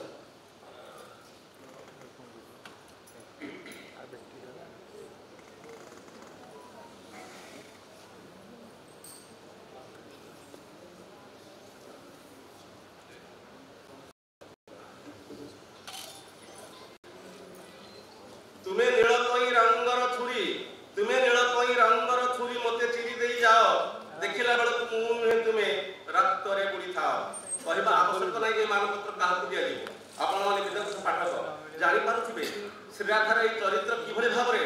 କଇଁ ରଙ୍ଗର ଛୁରୀ ତୁମେ ନୀଳ କଇଁ ରଙ୍ଗର ଛୁରୀ ମୋତେ ଚିରି ଦେଇ ଯାଅ ଦେଖିଲା ବେଳକୁ ମୁଁ ନୁହେଁ ତୁମେ ରକ୍ତରେ ବୁଡ଼ିଥାଅ। କହିବା ଆବଶ୍ୟକ ନାହିଁ ଏ ମାନପତ୍ର କାହାକୁ ଦିଆଯିବ। ଆପଣମାନେ ବିଦେଶ ପାଠକ ଜାଣିପାରୁଥିବେ ଶ୍ରୀରାଧାର ଏହି ଚରିତ୍ର କିଭଳି ଭାବରେ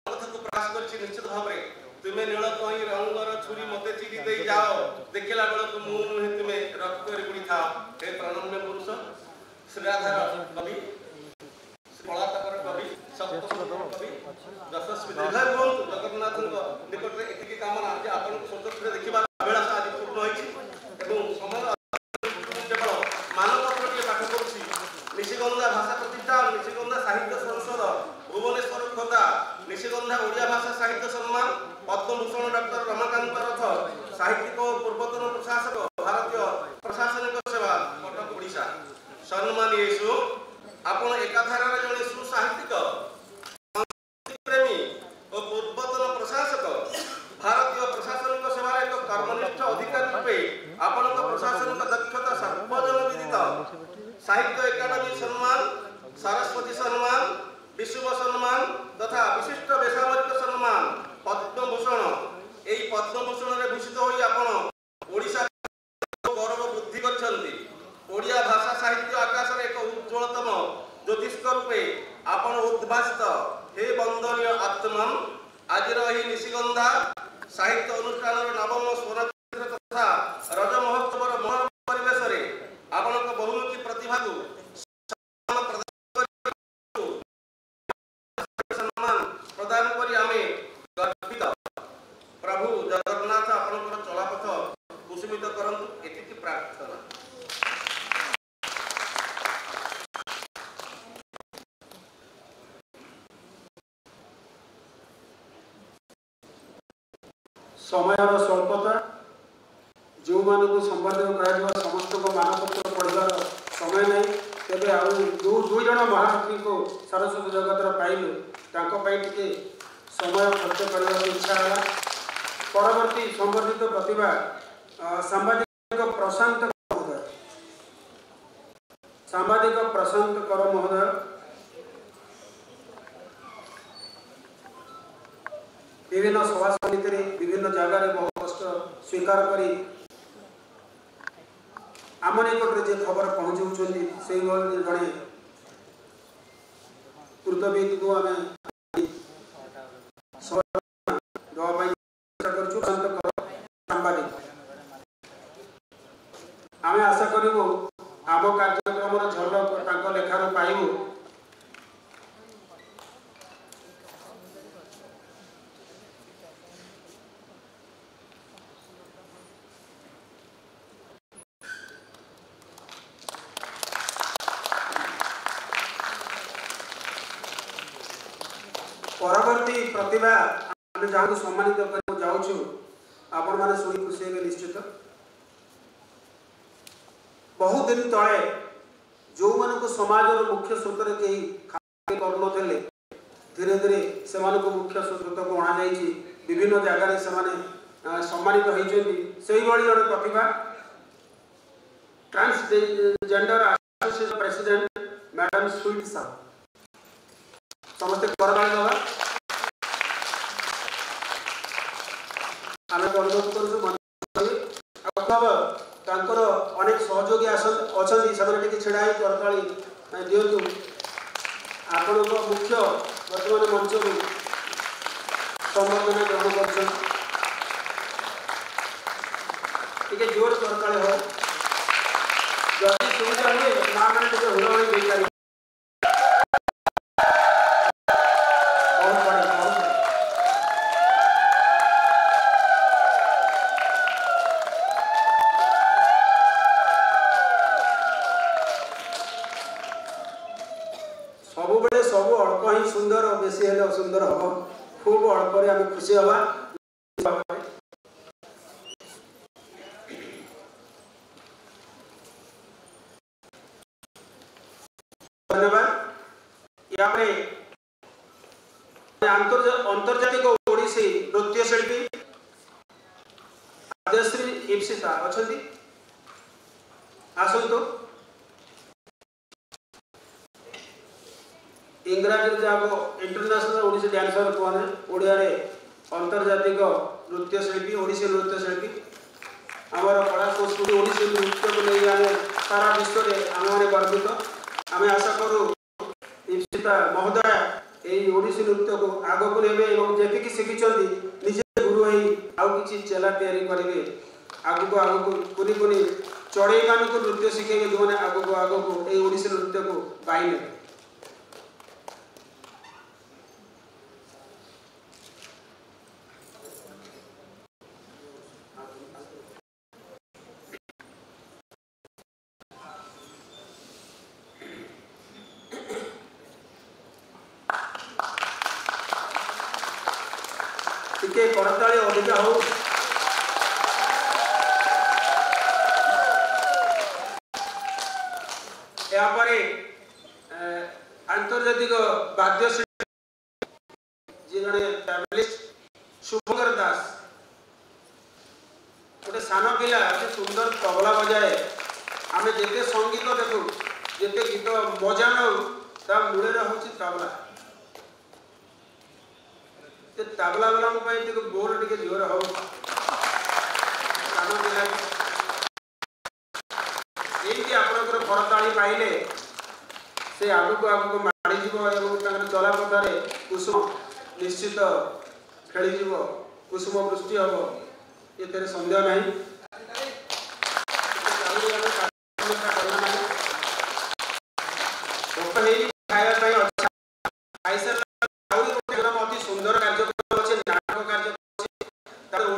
କଥାକୁ ପ୍ରକାଶ କରିଛି। ନିଶ୍ଚିତ ଭାବରେ ତୁମେ ନୀଳ କଇଁ ରଙ୍ଗର ଛୁରୀ ମୋତେ ଚିରି ଦେଇ ଯାଅ ଦେଖିଲା ବେଳକୁ ମୁଁ ନୁହେଁ ତୁମେ ରକ୍ତରେ ବୁଡ଼ିଥାଅ। ଏ ପ୍ରଣମ୍ୟ ପୁରୁଷ ଶ୍ରୀରାଧାର କବି, ପଳାତକର କବି, ସପ୍ତଶତକ କବି, ଯଶସ୍ୱୀ ଦୀର୍ଘାୟୁ ହୁଅନ୍ତୁ। ଜଗନ୍ନାଥଙ୍କ ନିକଟରେ ଏତିକି କାମନା ଯେ ଆପଣଙ୍କୁ ସ୍ୱତନ୍ତ୍ର ଦେଖିବାର ଅଭିଳାଷ ଆଜି ପୂର୍ଣ୍ଣ ହୋଇଛି ଏବଂ ସମୟ କେବଳ ମାନପତ୍ରଟିଏ ପାଠ କରୁଛି। ନିଶିଗନ୍ଧା ଭାଷା ପ୍ରତିଷ୍ଠାନ, ନିଶିଗନ୍ଧା ସାହିତ୍ୟ ସଂସଦ, ଭୁବନେଶ୍ୱର ଖୋର୍ଦ୍ଧା, ନିଶିଗନ୍ଧା ଓଡ଼ିଆ ଭାଷା ସାହିତ୍ୟ ସମ୍ମାନ, ପଦ୍ମଭୂଷଣ ଡକ୍ଟର ରମାକାନ୍ତ ରଥ, ସାହିତ୍ୟିକ ଓ ପୂର୍ବତନ ପ୍ରଶାସକ, ଭାରତୀୟ ପ୍ରଶାସନିକ ସେବା, କଟକ ଓଡ଼ିଶା। ସମ୍ମାନୀ ୟେଶୁ ଆପଣ ଏକାଧାରାର ଜଣେ ସୁସାହିତ୍ୟିକ, ପ୍ରେମୀ ଓ ପୂର୍ବତନ ପ୍ରଶାସକ, ଭାରତୀୟ ପ୍ରଶାସନିକ ସେବାର ଏକ କର୍ମନିଷ୍ଠ ଅଧିକାରୀ ରୂପେ ଆପଣଙ୍କ ପ୍ରଶାସନିକ ଦକ୍ଷତା ସର୍ବଜନ ବିଦିତ। ସାହିତ୍ୟ ଏକାଡେମୀ ସମ୍ମାନ, ସରସ୍ୱତୀ ସମ୍ମାନ, ବିଶୁଭ ସମ୍ମାନ ତଥା ବିଶିଷ୍ଟ ବେସାମରିକ ସମ୍ମାନ, ପଦ୍ମଭୂଷଣ। ଏହି ପଦ୍ମଭୂଷଣରେ ଭୂଷିତ ହୋଇ ଆପଣ ଓଡ଼ିଶା ଗୌରବ ବୃଦ୍ଧି କରିଛନ୍ତି। ଓଡ଼ିଆ ଭାଷା ସାହିତ୍ୟ ଆକାଶରେ ଏକ ଉଜ୍ଜ୍ୱଳତମ ଜ୍ୟୋତିଷ୍କ ରୂପେ ଆପଣ ଉଦ୍ଭାସିତ। ହେ ବନ୍ଦନୀୟ ଆତ୍ମନ୍, ଆଜିର ଏହି ନିଶିଗନ୍ଧା ସାହିତ୍ୟ ଅନୁଷ୍ଠାନର ନବମ ସ୍ୱର୍ଣ୍ଣଚନ୍ଦ୍ର ତଥା ରଜ ମହୋତ୍ସବର ମହାନ ପରିବେଶରେ ଆପଣଙ୍କ ବହୁମୁଖୀ ପ୍ରତିଭାକୁ ସମ୍ମାନ ପ୍ରଦାନ କରି ଆମେ ଗର୍ବିତ। ପ୍ରଭୁ ଜଗନ୍ନାଥ ଆପଣଙ୍କର ଚଳାପଥ କୁସୁମିତ କରନ୍ତୁ, ଏତିକି ପ୍ରାର୍ଥନା। ସମୟର ସ୍ୱଳ୍ପତା, ଯେଉଁମାନଙ୍କୁ ସମ୍ବର୍ଦ୍ଧନ କରାଯିବ ସମସ୍ତଙ୍କ ମାନପତ୍ର ପଢ଼ିବାର ସମୟ ନାହିଁ। ତେବେ ଆଉ ଯେଉଁ ଦୁଇ ଜଣ ମହାଶକ୍ତିଙ୍କୁ ସରସ୍ୱତୀ ଜଗତର ପାଇଲୁ ତାଙ୍କ ପାଇଁ ଟିକେ ସମୟ ଖର୍ଚ୍ଚ କରିବାକୁ ଇଚ୍ଛା ହେଲା। ପରବର୍ତ୍ତୀ ସମ୍ବର୍ଦ୍ଧିତ ପ୍ରତିଭା ସାମ୍ବାଦିକ ପ୍ରଶାନ୍ତ ମହୋଦୟ। ସାମ୍ବାଦିକ ପ୍ରଶାନ୍ତ କର ମହୋଦୟ ବିଭିନ୍ନ ସଭା ସମିତିରେ ବିଭିନ୍ନ ଜାଗାରେ ବହୁ କଷ୍ଟ ସ୍ୱୀକାର କରି ଆମ ନିକଟରେ ଯେ ଖବର ପହଞ୍ଚାଉଛନ୍ତି ସେଇଭଳି ଜଣେ କୃତବିଦକୁ ଆମେ ଦେବା ପାଇଁ ଚେଷ୍ଟା କରୁଛୁ। ସାମ୍ବାଦିକ ଆମେ ଆଶା କରିବୁ ଆମ କାର୍ଯ୍ୟକ୍ରମର ଝଲକ ତାଙ୍କ ଲେଖାରୁ ପାଇବୁ। ପରବର୍ତ୍ତୀ ପ୍ରତିଭା ଆମେ ଯାହାକୁ ସମ୍ମାନିତ କରିବାକୁ ଯାଉଛୁ ଆପଣମାନେ ଶୁଣି ଖୁସି ହେବେ ନିଶ୍ଚିତ। ବହୁ ଦିନ ତଳେ ଯେଉଁମାନଙ୍କୁ ସମାଜର ମୁଖ୍ୟ ସ୍ରୋତରେ କେହି ଖାତିର କରୁନଥିଲେ ଧୀରେ ଧୀରେ ସେମାନଙ୍କୁ ମୁଖ୍ୟ ସ୍ରୋତକୁ ଅଣାଯାଇଛି। ବିଭିନ୍ନ ଜାଗାରେ ସେମାନେ ସମ୍ମାନିତ ହୋଇଛନ୍ତି। ସେଇଭଳି ଜଣେ ପ୍ରତିଭା transgender association president madam sweet साहब समस्त करताली दवा आम अनुरोध करूँ अनेक सहयोगी अच्छा से छिड़ा करताली दिंतु आपण मुख्य वर्तमान मंच को संबर्धना ग्रहण कर जोर करताली हो जदि सुविधा हुए माँ मैंने हुड़हुड़ी दे पारे सबुबले सब अल्प ही सुंदर और बेसी हेले असुंदर हम खूब अल्प आम खुशी हवा। धन्यवाद। अंतर्जातिक ओडिसी नृत्य शिल्पी आद्यश्री इप्सिता अच्छा आसतु इंग्राजी जब इंटरनेशनल ओडिसी डांसर कहने ओडिया रे अंतर्जातिक नृत्यशिल्पी ओडिसी नृत्यशिल्पी आमर कला संस्कृति ओडिसी नृत्य को नहीं आम सारा विश्व में आम मैंने गर्वित आम आशा करूँ इप्सिता महोदय यही ओडिसी नृत्य को आग को नेबे जी शिखिंट निजे गुरु आउ कि चेला तैयारी करेंगे आग को कुनी कुनी चढ़ई मान को नृत्य शिखेंगे जो मैंने आग को यही ओडिसी नृत्य को पाई ने करताली अधिका हो आंतर्जातिक वाद्य जी जड़े शुभंकर दास गोटे सान पिला सुंदर तबला बजाए आम जिते संगीत देखू जिते गीत मजा नौ ता मूल हूँ तबला तबला वाला बोल टे जोर हो आपंकर करताली पाइले से आग को माड़ीज चला पथारे कुसुम निश्चित खेल कुसुम वृष्टि हम ये सन्देह नहीं अति सुंदर कार्यक्रम अच्छे नाटक कार्यक्रम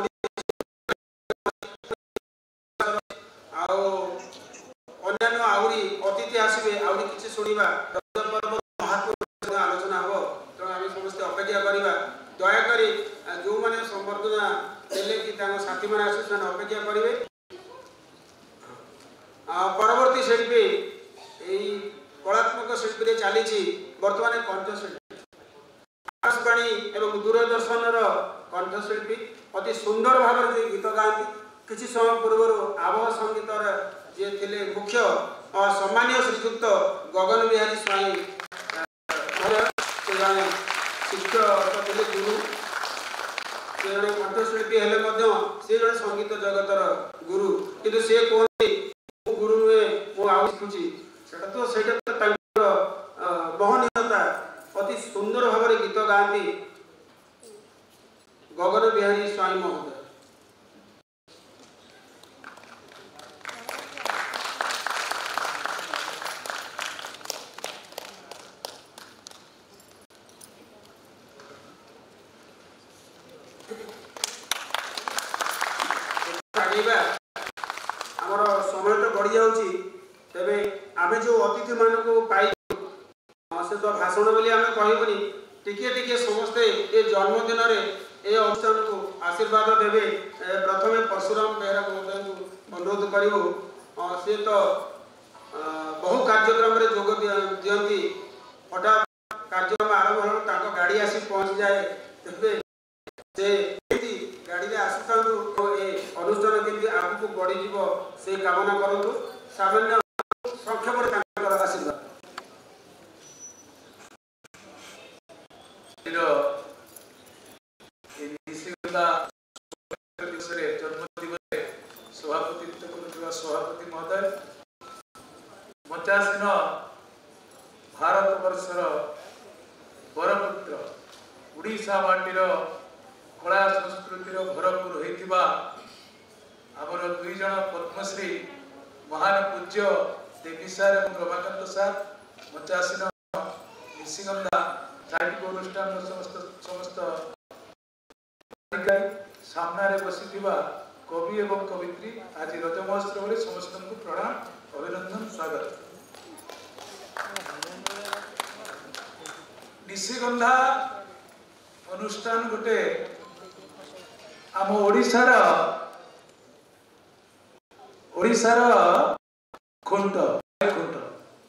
अन्य आहरी अतिथि आसवे आहरी किसी शुणा पर्व महात्मा आलोचना हम तेणु आम समस्त अपेक्षा करवा दयाकोरी जो मैंने संबर्धना देले कि साथी मैंने आस अपेक्षा करेंगे परवर्ती शिल्पी यही कलात्मक शिल्पी चली बर्तमान कंठशिल्पी आकाशवाणी एवं दूरदर्शन कंठशिल्पी अति सुंदर भाव में गीत गाँति किसी समय पूर्व आबह संगीतर जी थे मुख्य सम्मानीय श्रीजुक्त गगन बिहारी स्वाई जड़े शिक्षक थे गुरु से जड़े कंठशिल्पी हेले सी जड़े संगीत जगतर गुरु किंतु सी कहते गुरु नुहे मुझुची तो महनीयता अति सुंदर भाव में गीत गाँति गगन बिहारी स्वाई महोदय आमर समय तो बढ़ी जाऊँगी तेरे आम जो अतिथि मान को पाई से तो भाषण बोली आम कहबनी टिके टिके समस्ते ये जन्मदिन ये अनुष्ठान को आशीर्वाद देवे प्रथमे परशुराम बेहरा महोदय को अनुरोध करूँ सी तो बहु कार्यक्रम में जोग दिखती हठात कार्यक्रम आरंभ हो गाड़ी आसी पहुँच जाए तेरे से गाड़ी आसुता अनुष्ठान केमती आगू बढ़ी से कामना करूँ सामान्य संक्षेप आशीर्वाद सभापति महोदय 85 भारत वर्षर बरपुत्र उड़ीसा माटीर कला संस्कृतिर भरपूर होइतिबा आमर दुई जन पद्मश्री महान पूज्य देवी सार और रमाकांत सार 85 निशिगंधा चारिटिक अनुष्ठान समस्त सामने बसी कवि एवं कवित्री आज रज महोत्सव में समस्त को प्रणाम अभिनंदन स्वागत। निशिगंधा अनुष्ठान गोटे आम ओडिशार खुंट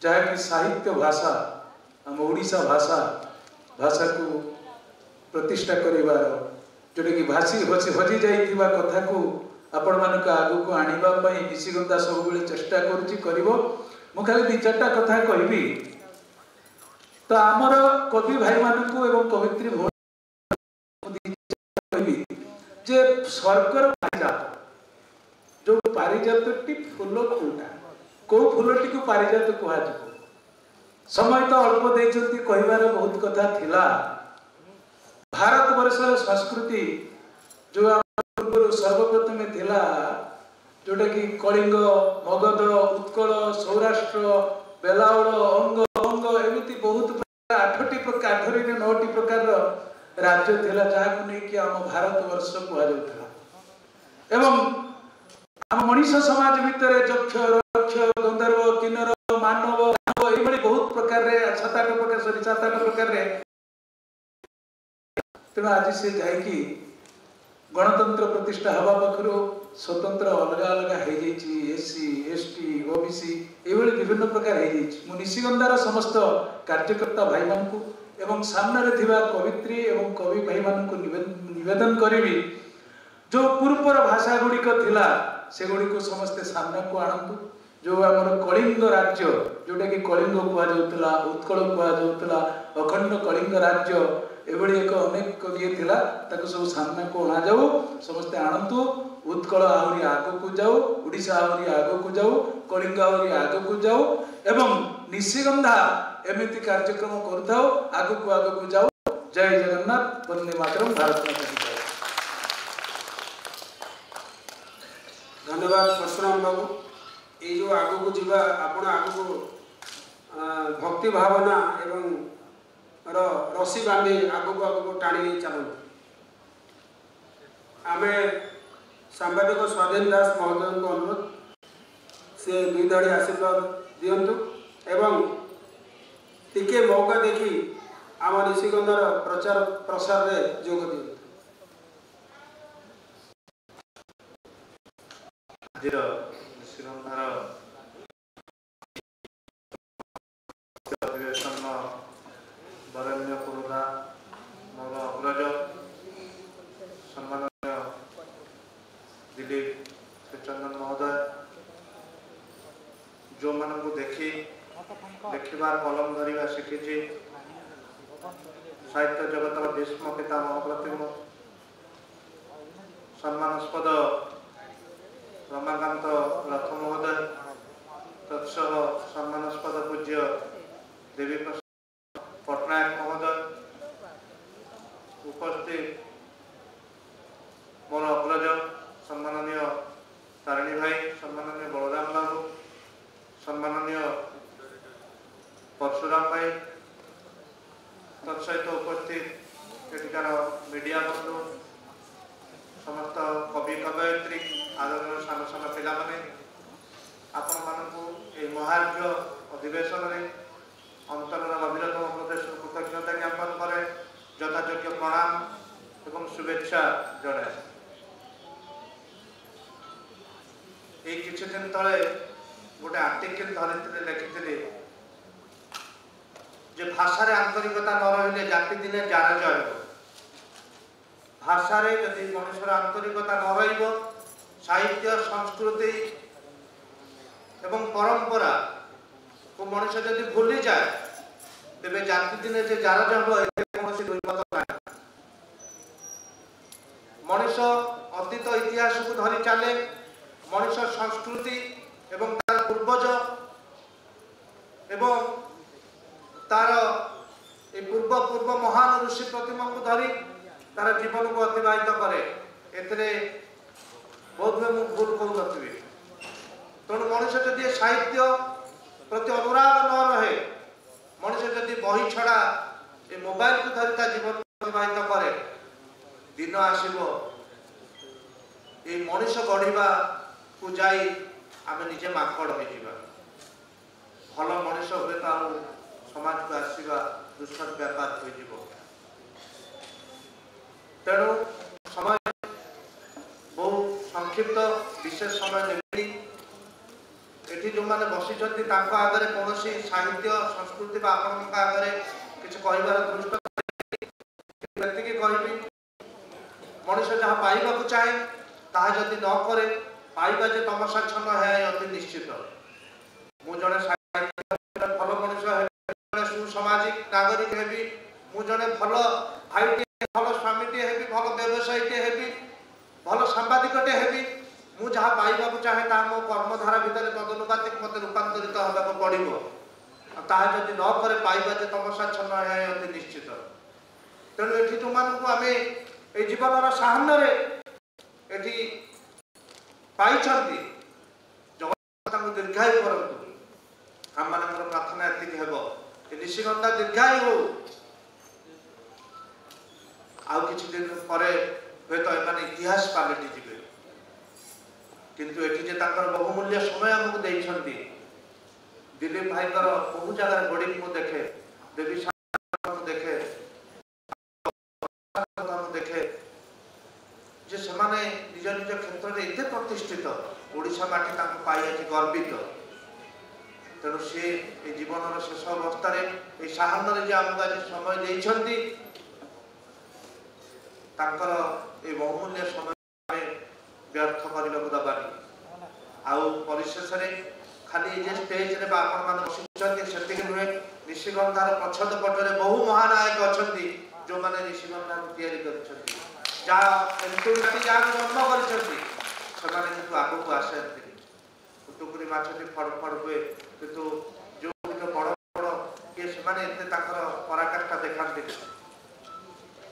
जहाँकि साहित्य भाषा आम ओडिशा भाषा को प्रतिष्ठा करिवार जोटा कि भाषी हजि जाइथिबा कथा को आपण मानक आगु को आनिबा पई निशिगंधा सब बेले चेष्टा करूची करिवो। मु खाली 2-4टा कथा कहबी तो आमर कवि भाई मानू एवं कवित्री जे स्वर्गर पारिजात जो पारिजातटी फूल कोटा को फूलटी को पारिजात कह समय तो अल्प देइछंती कहिबार बहुत कथा थिला। भारत वर्ष संस्कृति जो सर्वप्रथम थिला जोटा कि कलिंग मगध उत्कल सौराष्ट्र बेलावल अंग अंग एमती बहुत प्रकार 8टी प्रकार 9टी प्रकार राज्य थिला जहां नहीं कि आम भारत वर्ष कह एवं आम मनीष समाज भितर यक्ष रक्ष गंधर्व किन्नर मानव ये बहुत प्रकार 7-8 प्रकार 7-8 प्रकार तेणु आज से जाकि गणतंत्र प्रतिष्ठा हवा पाखु स्वतंत्र अलग अलग एससी एसटी ओबीसी ये विभिन्न प्रकार हो निशिगंधार समस्त कार्यकर्ता भाई मानू एवं सामने थिबा कवित्री एवं कवि भाई मानू निवेदन करी जो पूर्वर भाषा गुड़िक थिला से गुड़िक समस्ते सामना को आणंतु। जो आमर कलिंग राज्य जोटा कि कलिंग कहुला उत्कल कहुला अखंड कलिंग राज्य एभली एक अनेक ये थिला ताको सब सामना को अणा जाऊ समस्ते आणंतु। उत्कल आहरी आग को जाऊ ओडिशा आहरी आग को जाऊ कलिंग आहरी आग को जाऊ एवं निशिगंधा एमती कार्यक्रम करुथाओ आग को जाऊ। जय जगन्नाथ वंदे मातरम भारत माता की जय। धन्यवाद परशुराम बाबू। ये जो आग को जीवा आपण आग को भक्ति भावना एवं रसी बांधी आग को टाणी चलु। आम सांबादिक स्वाधीन दास महोदय को अनुरोध से 2 धाड़ी आशीर्वाद दिंतु एवं टिके मौका देखी आम निशिगंधार प्रचार प्रसार रे जोग दिंतु। निशिगंधार अधिवेशन बरेण्य पुरोधा मोर अग्रज सम्माननीय दिलीप श्रीचंदन महोदय जो मानू देखी देखिबार कलम धरिबा शिखिछि साहित्य जगतर भीष्म पितामह प्रतिम सम्मानास्पद रमाकांत रथ महोदय तत्सह सम्मानास्पद पूज्य देवी पट्टनायक महोदय उपस्थित मोर अग्रज सम्माननीय तारिणी भाई सम्माननीय बलराम बाबू सम्माननीय परशुराम भाई तत्सहित उपस्थित एटिकार मीडिया बंधु समस्त कवि कवयित्री आदरणीय सान सान पिला माने आपण मानकु ए महार्घ्य अधिवेशन रे अंतरर गभीरतम प्रदेश कृतज्ञता ज्ञापन करे यथायोग्य प्रणाम एवं शुभेच्छा जनाए। ये किसी दिन तले गोटे आर्टिकल धरित्री लिखी जे भाषा रे आंतरिकता न रहिले जाति दिने जार जय भाषा रे यदि मनुष्यर आंतरिकता न रहिबो साहित्य संस्कृति एवं परंपरा को मनुष्य यदि भूली जाए तेबे जाति दिने जे जार जय कौन दुर्मत ना मनुष्य अतीत इतिहास को धरी चले मनुष्य संस्कृति एवं तार पूर्वज एवं तार पूर्व पूर्व महान ऋषि प्रतिमा को धरी तार जीवन को अतिबाहित करे एतरे बहुत में भूल कहूँ तेणु मनुष्य जदि साहित्य प्रति अनुराग न रहे मनुष्य जदि बही छड़ा ये मोबाइल को धरी ता जीवन को अतिबाहित करे दिन आसब ये मनुष्य गढ़ा को जाई आम निजे माकड़ हो भल मनुष्य हुए तो आम समाज को आसवा दुष्कर व्यापार हो तेणु समय बहु संक्षिप्त विशेष समय नेबी एठी जो माने बसी जति ताको आगरे कोनोसी साहित्य संस्कृति बा आपनका आगरे किछ कहिबार दृष्ट व्यक्ति के कहिबी मनुष्य जहाँ पाइबा को चाहे ताहा जति न करे पाइबा जे तमसा छन है अति निश्चित मु जने साहित्य भल मनुष्य है जने सुसामाजिक नागरिक जड़े भल भाईटे भल स्वामीटे हेबी भल व्यवसायीटे हेबी भल सांबादिकटे हेबी मु जहाँ पाइबा चाहे ता मो कर्मधारा भितर तदनुपातिक मत रूपांतरित होगा पड़ो ताहा जदि न करे पाइबा जे तमसाच्छन्न है अति निश्चित तेणु ये तुम आम ये जीवन साहन्य ये पाई जगन्नाथ दीर्घायु करतु आम मान प्रार्थना एति हेब निशिगंधा दीर्घायु हो आउ किछि दिन पर हूँ एमाने इतिहास पलटि जीवे किंतु एठी जे तांकर बहुमूल्य समय हमको देइछंती दिलीप भाई बहु जगह बोर्डिंग को देखे देवी को देखे देखे जे समाने निज निज क्षेत्र में एते प्रतिष्ठित ओडिशा माटी तांको पाई आज गर्वित तेणु सी जीवन शेष अवस्था साहन जे आमको आज समय देइछंती तांकर ए बहुमूल्य समय व्यर्थ करने को दबानी आउ परिशेष खाली जे स्टेज रे आपण मान बसिछंती सेतिक नुहे निशिगंधार पछद पटरे बहु महानायक अछंती जो माने निशिगंधा तैयारी करछंती जा एंटुटी जा जन्म करछंती समाने किंतु आगु को आसंती कुटुकुरी माछटी फड़ फड़ हुए किंतु जो बड़ बड़ के समाने एते ताकर पराकाष्ठा देखांती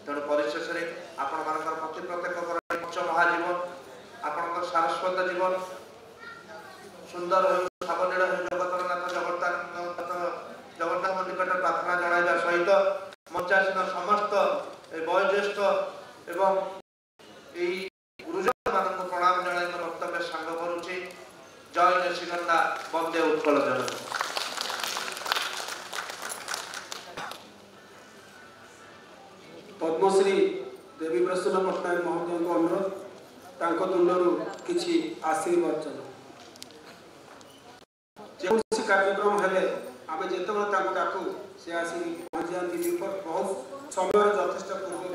तेणु परिशेष आपण मानकर प्रति प्रत्येक उच्च महाजीवन आपण सारस्वत जीवन सुंदर हो सावलील हो जगतरनाथ जगन्नाथ निकट प्रार्थना जणाइबा सहित मंचासीन समस्त वयोज्येष्ठ एवं गुरुजन मान प्रणाम जणाई मोर वक्तव्य सांग करुछि जय निशिगंधा वंदे उत्कल जनक पद्मश्री देवी प्रसन्न पट्टनायक महोदय को अनुरोध तांको तुंडरू किछि आशीर्वचन जो कार्यक्रम हेले आमे जेतबे तांको डाकू से आसी पहुंच जाती बहुत समय यथेष्ट पूर्व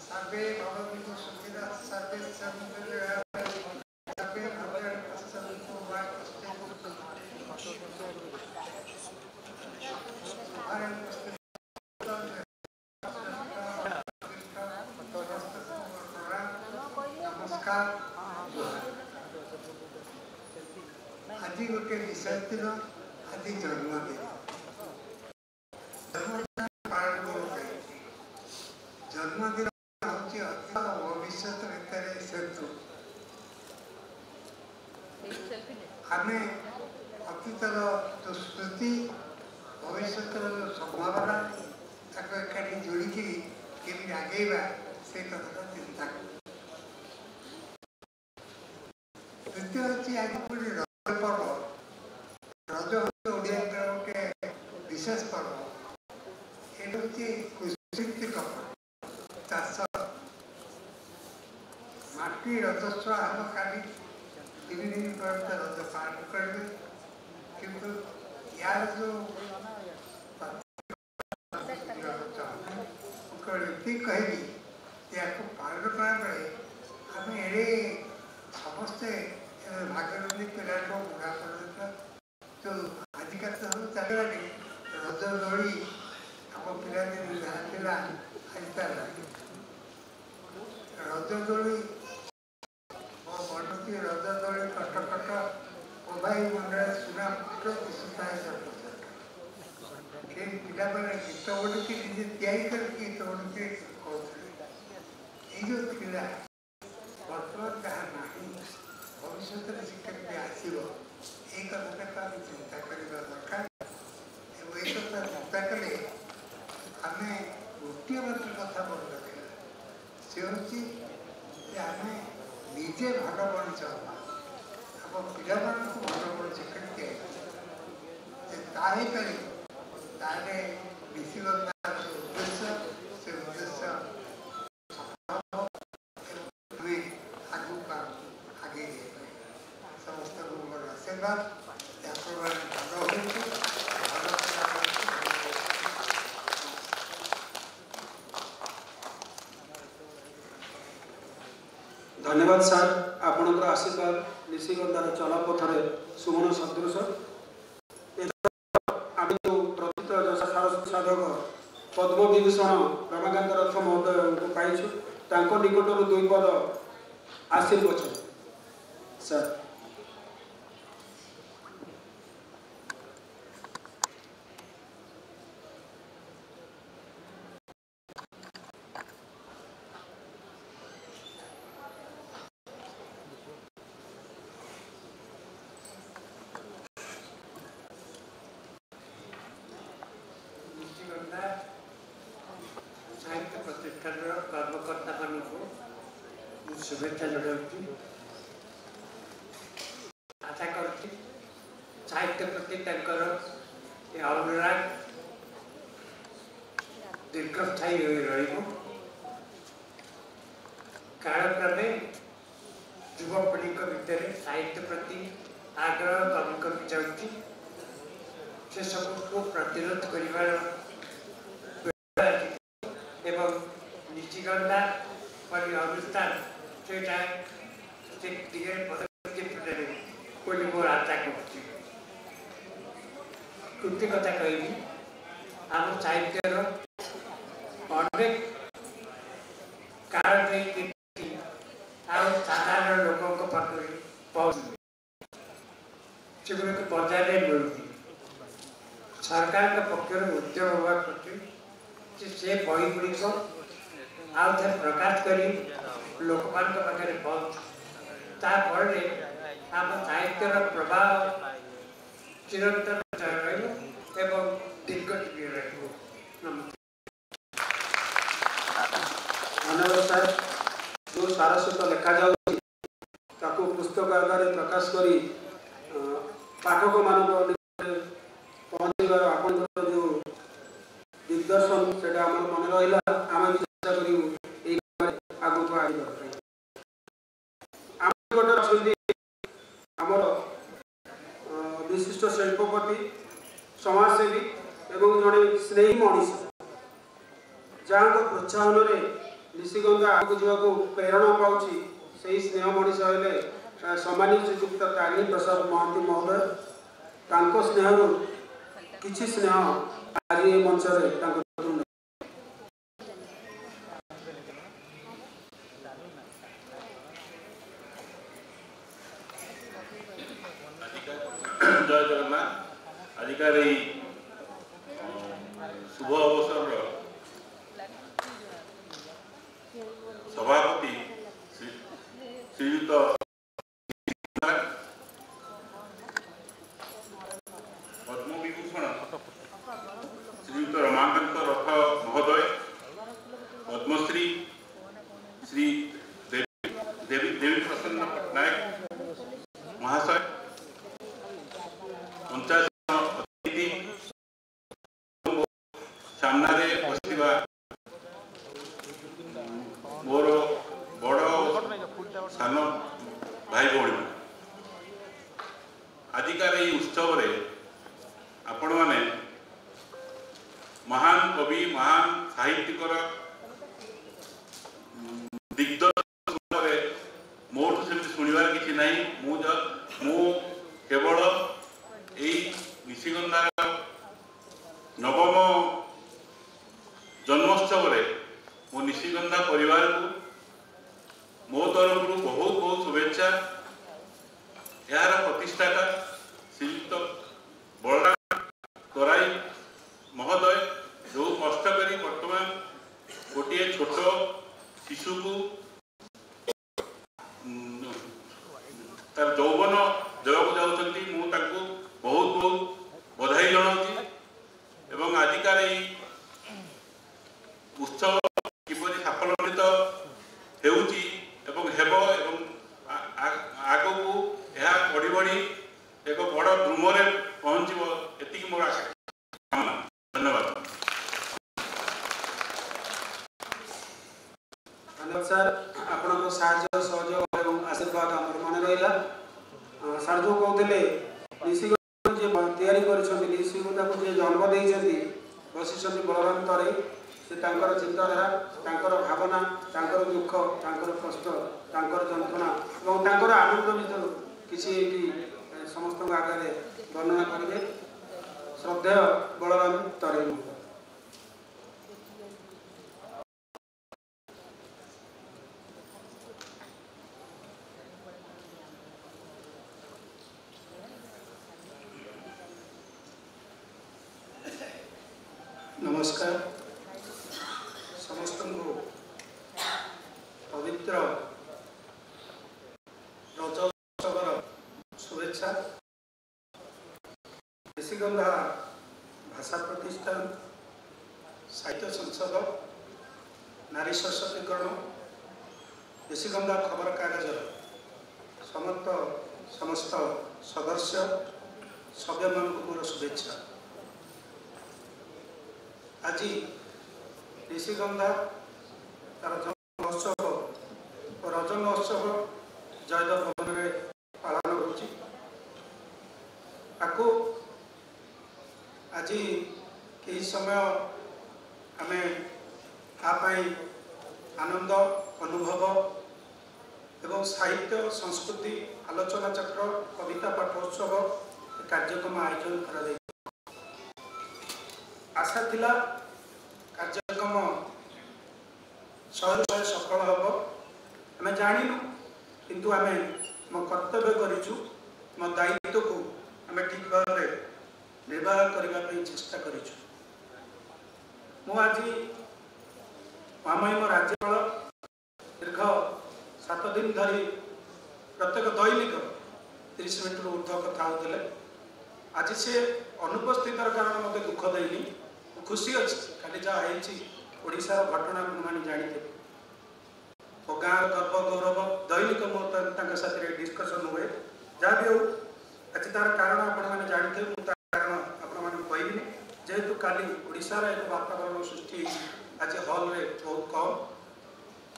सर्वे भवन्तु सुखिनः सर्वे सन्तु सर्वे भद्राणि पश्यन्तु मा नमस्कार आज गोटे विषय दिन आज जन्मदिन जन्मदिन भविष्य भितर सेतु आम अतीतर जो स्मृति भविष्य जो संभावना एकाठी जोड़िकी केमी आगेवा से कथा चिंता द्वितीय हूँ आज गोटे रज पर्व रज हूँ ओडिया गोटे विशेष पर्व ये हूँ कृषिभित्तिक चाष माटी रजस्व आम खाली 3 दिन पर्यंत रज पालन करेंगे किंतु यार जो कहली या पालन कला आम एड़े समस्ते भागीरथी पिला बुढ़ा कर जो आजिका तो चलने रज दोड़ी आम पिला दिन जहाँ आज रज दोड़ी मो बनती रज दोड़ी कट कट ओ भाई मंडल सुना फुट दिशा के पिला मैंने गीत गुड़ी निजे तैयारी कर गीत गुड़ी कहते जो पिला बर्तमान जहाँ ना भविष्य शिक्षा आसो ये कथा चिंता करने दरकार ये कथा चिंता कले आम गोटे मात्र कथा मन रखा से हूँ आम निजे भल मनीष आम पिला भल मनीष करके ताहीपर तारे ऋषिगंधार उद्देश्य से उद्देश्य आगे समस्त लोग आशीर्वाद धन्यवाद सर आपणकर आशीर्वाद ऋषिगंधार चलापथरे सुमन सदृश आम प्रथित सरस्वती साधक पद्म विभूषण रमाकांत रथ महोदय को पाइछु निकटर 2 पद आशीर्वचन सर। साहित्य प्रतिष्ठान कर्मकर्ता मानक शुभेच्छा जनाऊँ आशा कर साहित्य प्रति अनुराग दीर्घस्थायी कालक्रमे युवपीढ़ी भितर साहित्य प्रति आग्रह कमी कमी जाऊँगी से सबको प्रतिरोध कर एवं ऋषिगंधा परि अनुष्ठान से दिगे पदक्षेप नेबे बोली मोर आशा कर कृति कथा कहबी आम साहित्यर अनेक कारण साधारण लोकों पाखे पहुँच सेगुड़ा बजार में मिलती सरकार पक्षर उद्यम होगा प्रति से बही गुड़िक आउ थे प्रकाश कर लोक पाखे पहुँच ताफल आम साहित्यर प्रभाव चिरंतन एवं दीर्घजीवी धन्यवाद सर जो सारस्वत लेखा जाऊ पुस्तक आधार प्रकाश करी पाठक मान पहुँचार आप जो दिग्दर्शन से मन रहा आम भी चेष्टा करूँ आगू आम विशिष्ट शिल्पपति समाजसेवी एवं जड़े स्नेही मनीष जहाँ प्रोत्साहन ऋषिगंधा आगे जावाक प्रेरणा पाँच से स्नेह मनीष हेले सम्मानित श्रीजुक्त तारिणी प्रसाद महांती महोदय स्नेह किसी स्नेह आज ये मंच जय जगन्नाथ आजिकार शुभ अवसर सभापति श्रीयुक्त पद्म विभूषण श्रीयुक्त रमाकांत रथ महोदय पद्मश्री श्री देवी प्रसन्न पट्टनायक महाशय 50 अतिथि सामने बसवा मोर बड़ सान भाई भौणी आजिकार ये उत्सव आपण मैंने महान कवि महान साहित्यिकर दिग्दर्शन मोठू से शुणवार किसी ना मु केवल यही ऋषिगंधार नवम जन्मोत्सव मो ऋषिगंधा परिवार को मो तरफ बहुत बहुत शुभेच्छा यार प्रतिष्ठाता श्रीयुक्त बलराम तराई महोदय जो कष्ट करी वर्तमान गोटे छोट शिशु को तार यौवन देवाक जाऊँगी मुझे बहुत बहुत बधाई जनाऊँ एवं आजिकार उत्सव किपरि सफलित आग को यह बढ़ी बढ़ी एक बड़ ध्रुम पहुँच ये मोर आशा कामना। धन्यवाद सर आपन साहाय्य सहयोग एवं आशीर्वाद हमर मन रहिला सर जो कहते निशिगंधा जे तैयारी कर निशिगंधा को जे जन्म देइछंती बसिछंती बलराम तरे से तांकर चिंताधारा तांकर भावना तांकर दुख तांकर कष्ट तांकर जंत्रणा और तांकर आनंद भी किसी समस्त आगे वर्णना करेंगे श्रद्धेय बलराम तरे नमस्कार समस्त को पवित्र रज उत्सवर शुभेच्छा निशिगंधा भाषा प्रतिष्ठान साहित्य संसद नारी सशक्तिकरण निशिगंधा खबर कागज समस्त सदस्य सभ्य मान मोर शुभेच्छा आज निशिगंधा तार जन्म महोत्सव और रज महोत्सव जयदेव भवन में पालन होची आको आज कई समय आम आपाई आनंद अनुभव एवं साहित्य संस्कृति आलोचना चक्र कविता पाठोत्सव कार्यक्रम आयोजन करा आशा थिला कार्यक्रम 100 सफल हम आम जानू किंतु आम मो कर्तव्य करूँ मो दायित्व को आम ठीक भाव में निर्वाह करने चेष्टा करूँ मु आज महामहिम राज्यपाल दीर्घ 7 दिन धरी प्रत्येक दैनिक 30 मिनट ऊर्ध कथा होते आज से अनुपस्थित कारण मत दुख देनी खुशी अच्छी खाली जहाँ ओडार घटना मैंने जानते और गाँव गर्व गौरव दैनिक मोर साथ डिस्कसन हुए जहाँ भी हो आज तार कारण आपने जानते मुझे कारण आपको कहनी जेहेतु काली ओडार एक वातावरण सृष्टि आज हल में बहुत कम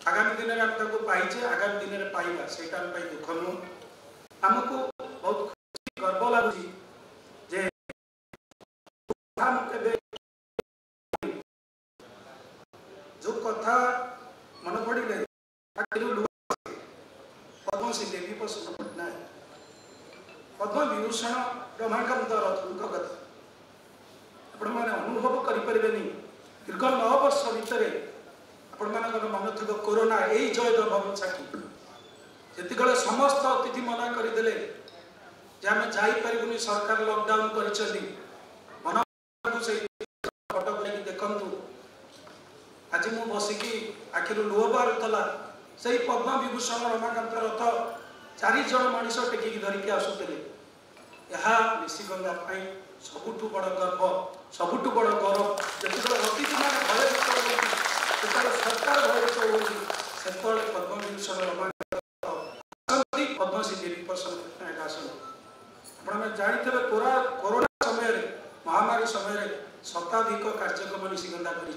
आगामी दिन में पाइचे आगामी दिन में पाइबा से दुख नुह आमको बहुत खुशी गर्व लगुच जो कथा मन पड़े पद्मश्री देवी प्रसन्न पट्टनायक पद्म विभूषण रमाकांत रथुक कथा आपण मैंने अनुभव करें दीर्घ 9 वर्ष भितर आपण मान मन थी कोरोना यही जयदेव भवन साक्षी जिते समस्त अतिथि मना करदे जे आम जापरूनी सरकार लॉकडाउन कर मन फटो देखु आज मु बसिकी आखिर लुह बाहर से पद्म विभूषण रमाकांत रथ 4 जन मनीष टेकिकी धरिकी आसुले यह निशिगंधा सबुठ बड़ गर्व सबुठ बड़ गौरव जो अतिथि मैंने भय सरकार भयभीत होती पद्म विभूषण रमाकांत पद्मश्री देवी प्रसन्न पट्टनायक आसन आप जानते कोरोना समय महामारी समय शताधिक कार्यक्रम निशिगंधा कर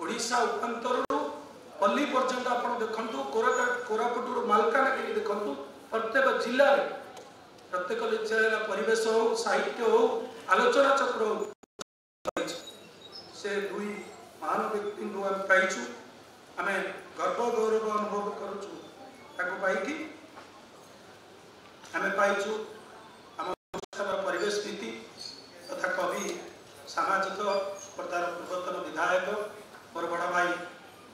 ओडिशा उपांतर पल्ली पर्यंत आप देखु कोरापुट मालकानगिरी देखु प्रत्येक जिले प्रत्येक जिला परिवेश हो साहित्य हो आलोचना चक्र हो से दुई महान व्यक्ति पाइचु आम गर्व गौरव अनुभव करुचु आम पाइचु आम परिवेश नीति तथा कवि सामाजिक प्रधान पूर्वतन विधायक मोर बड़ भाई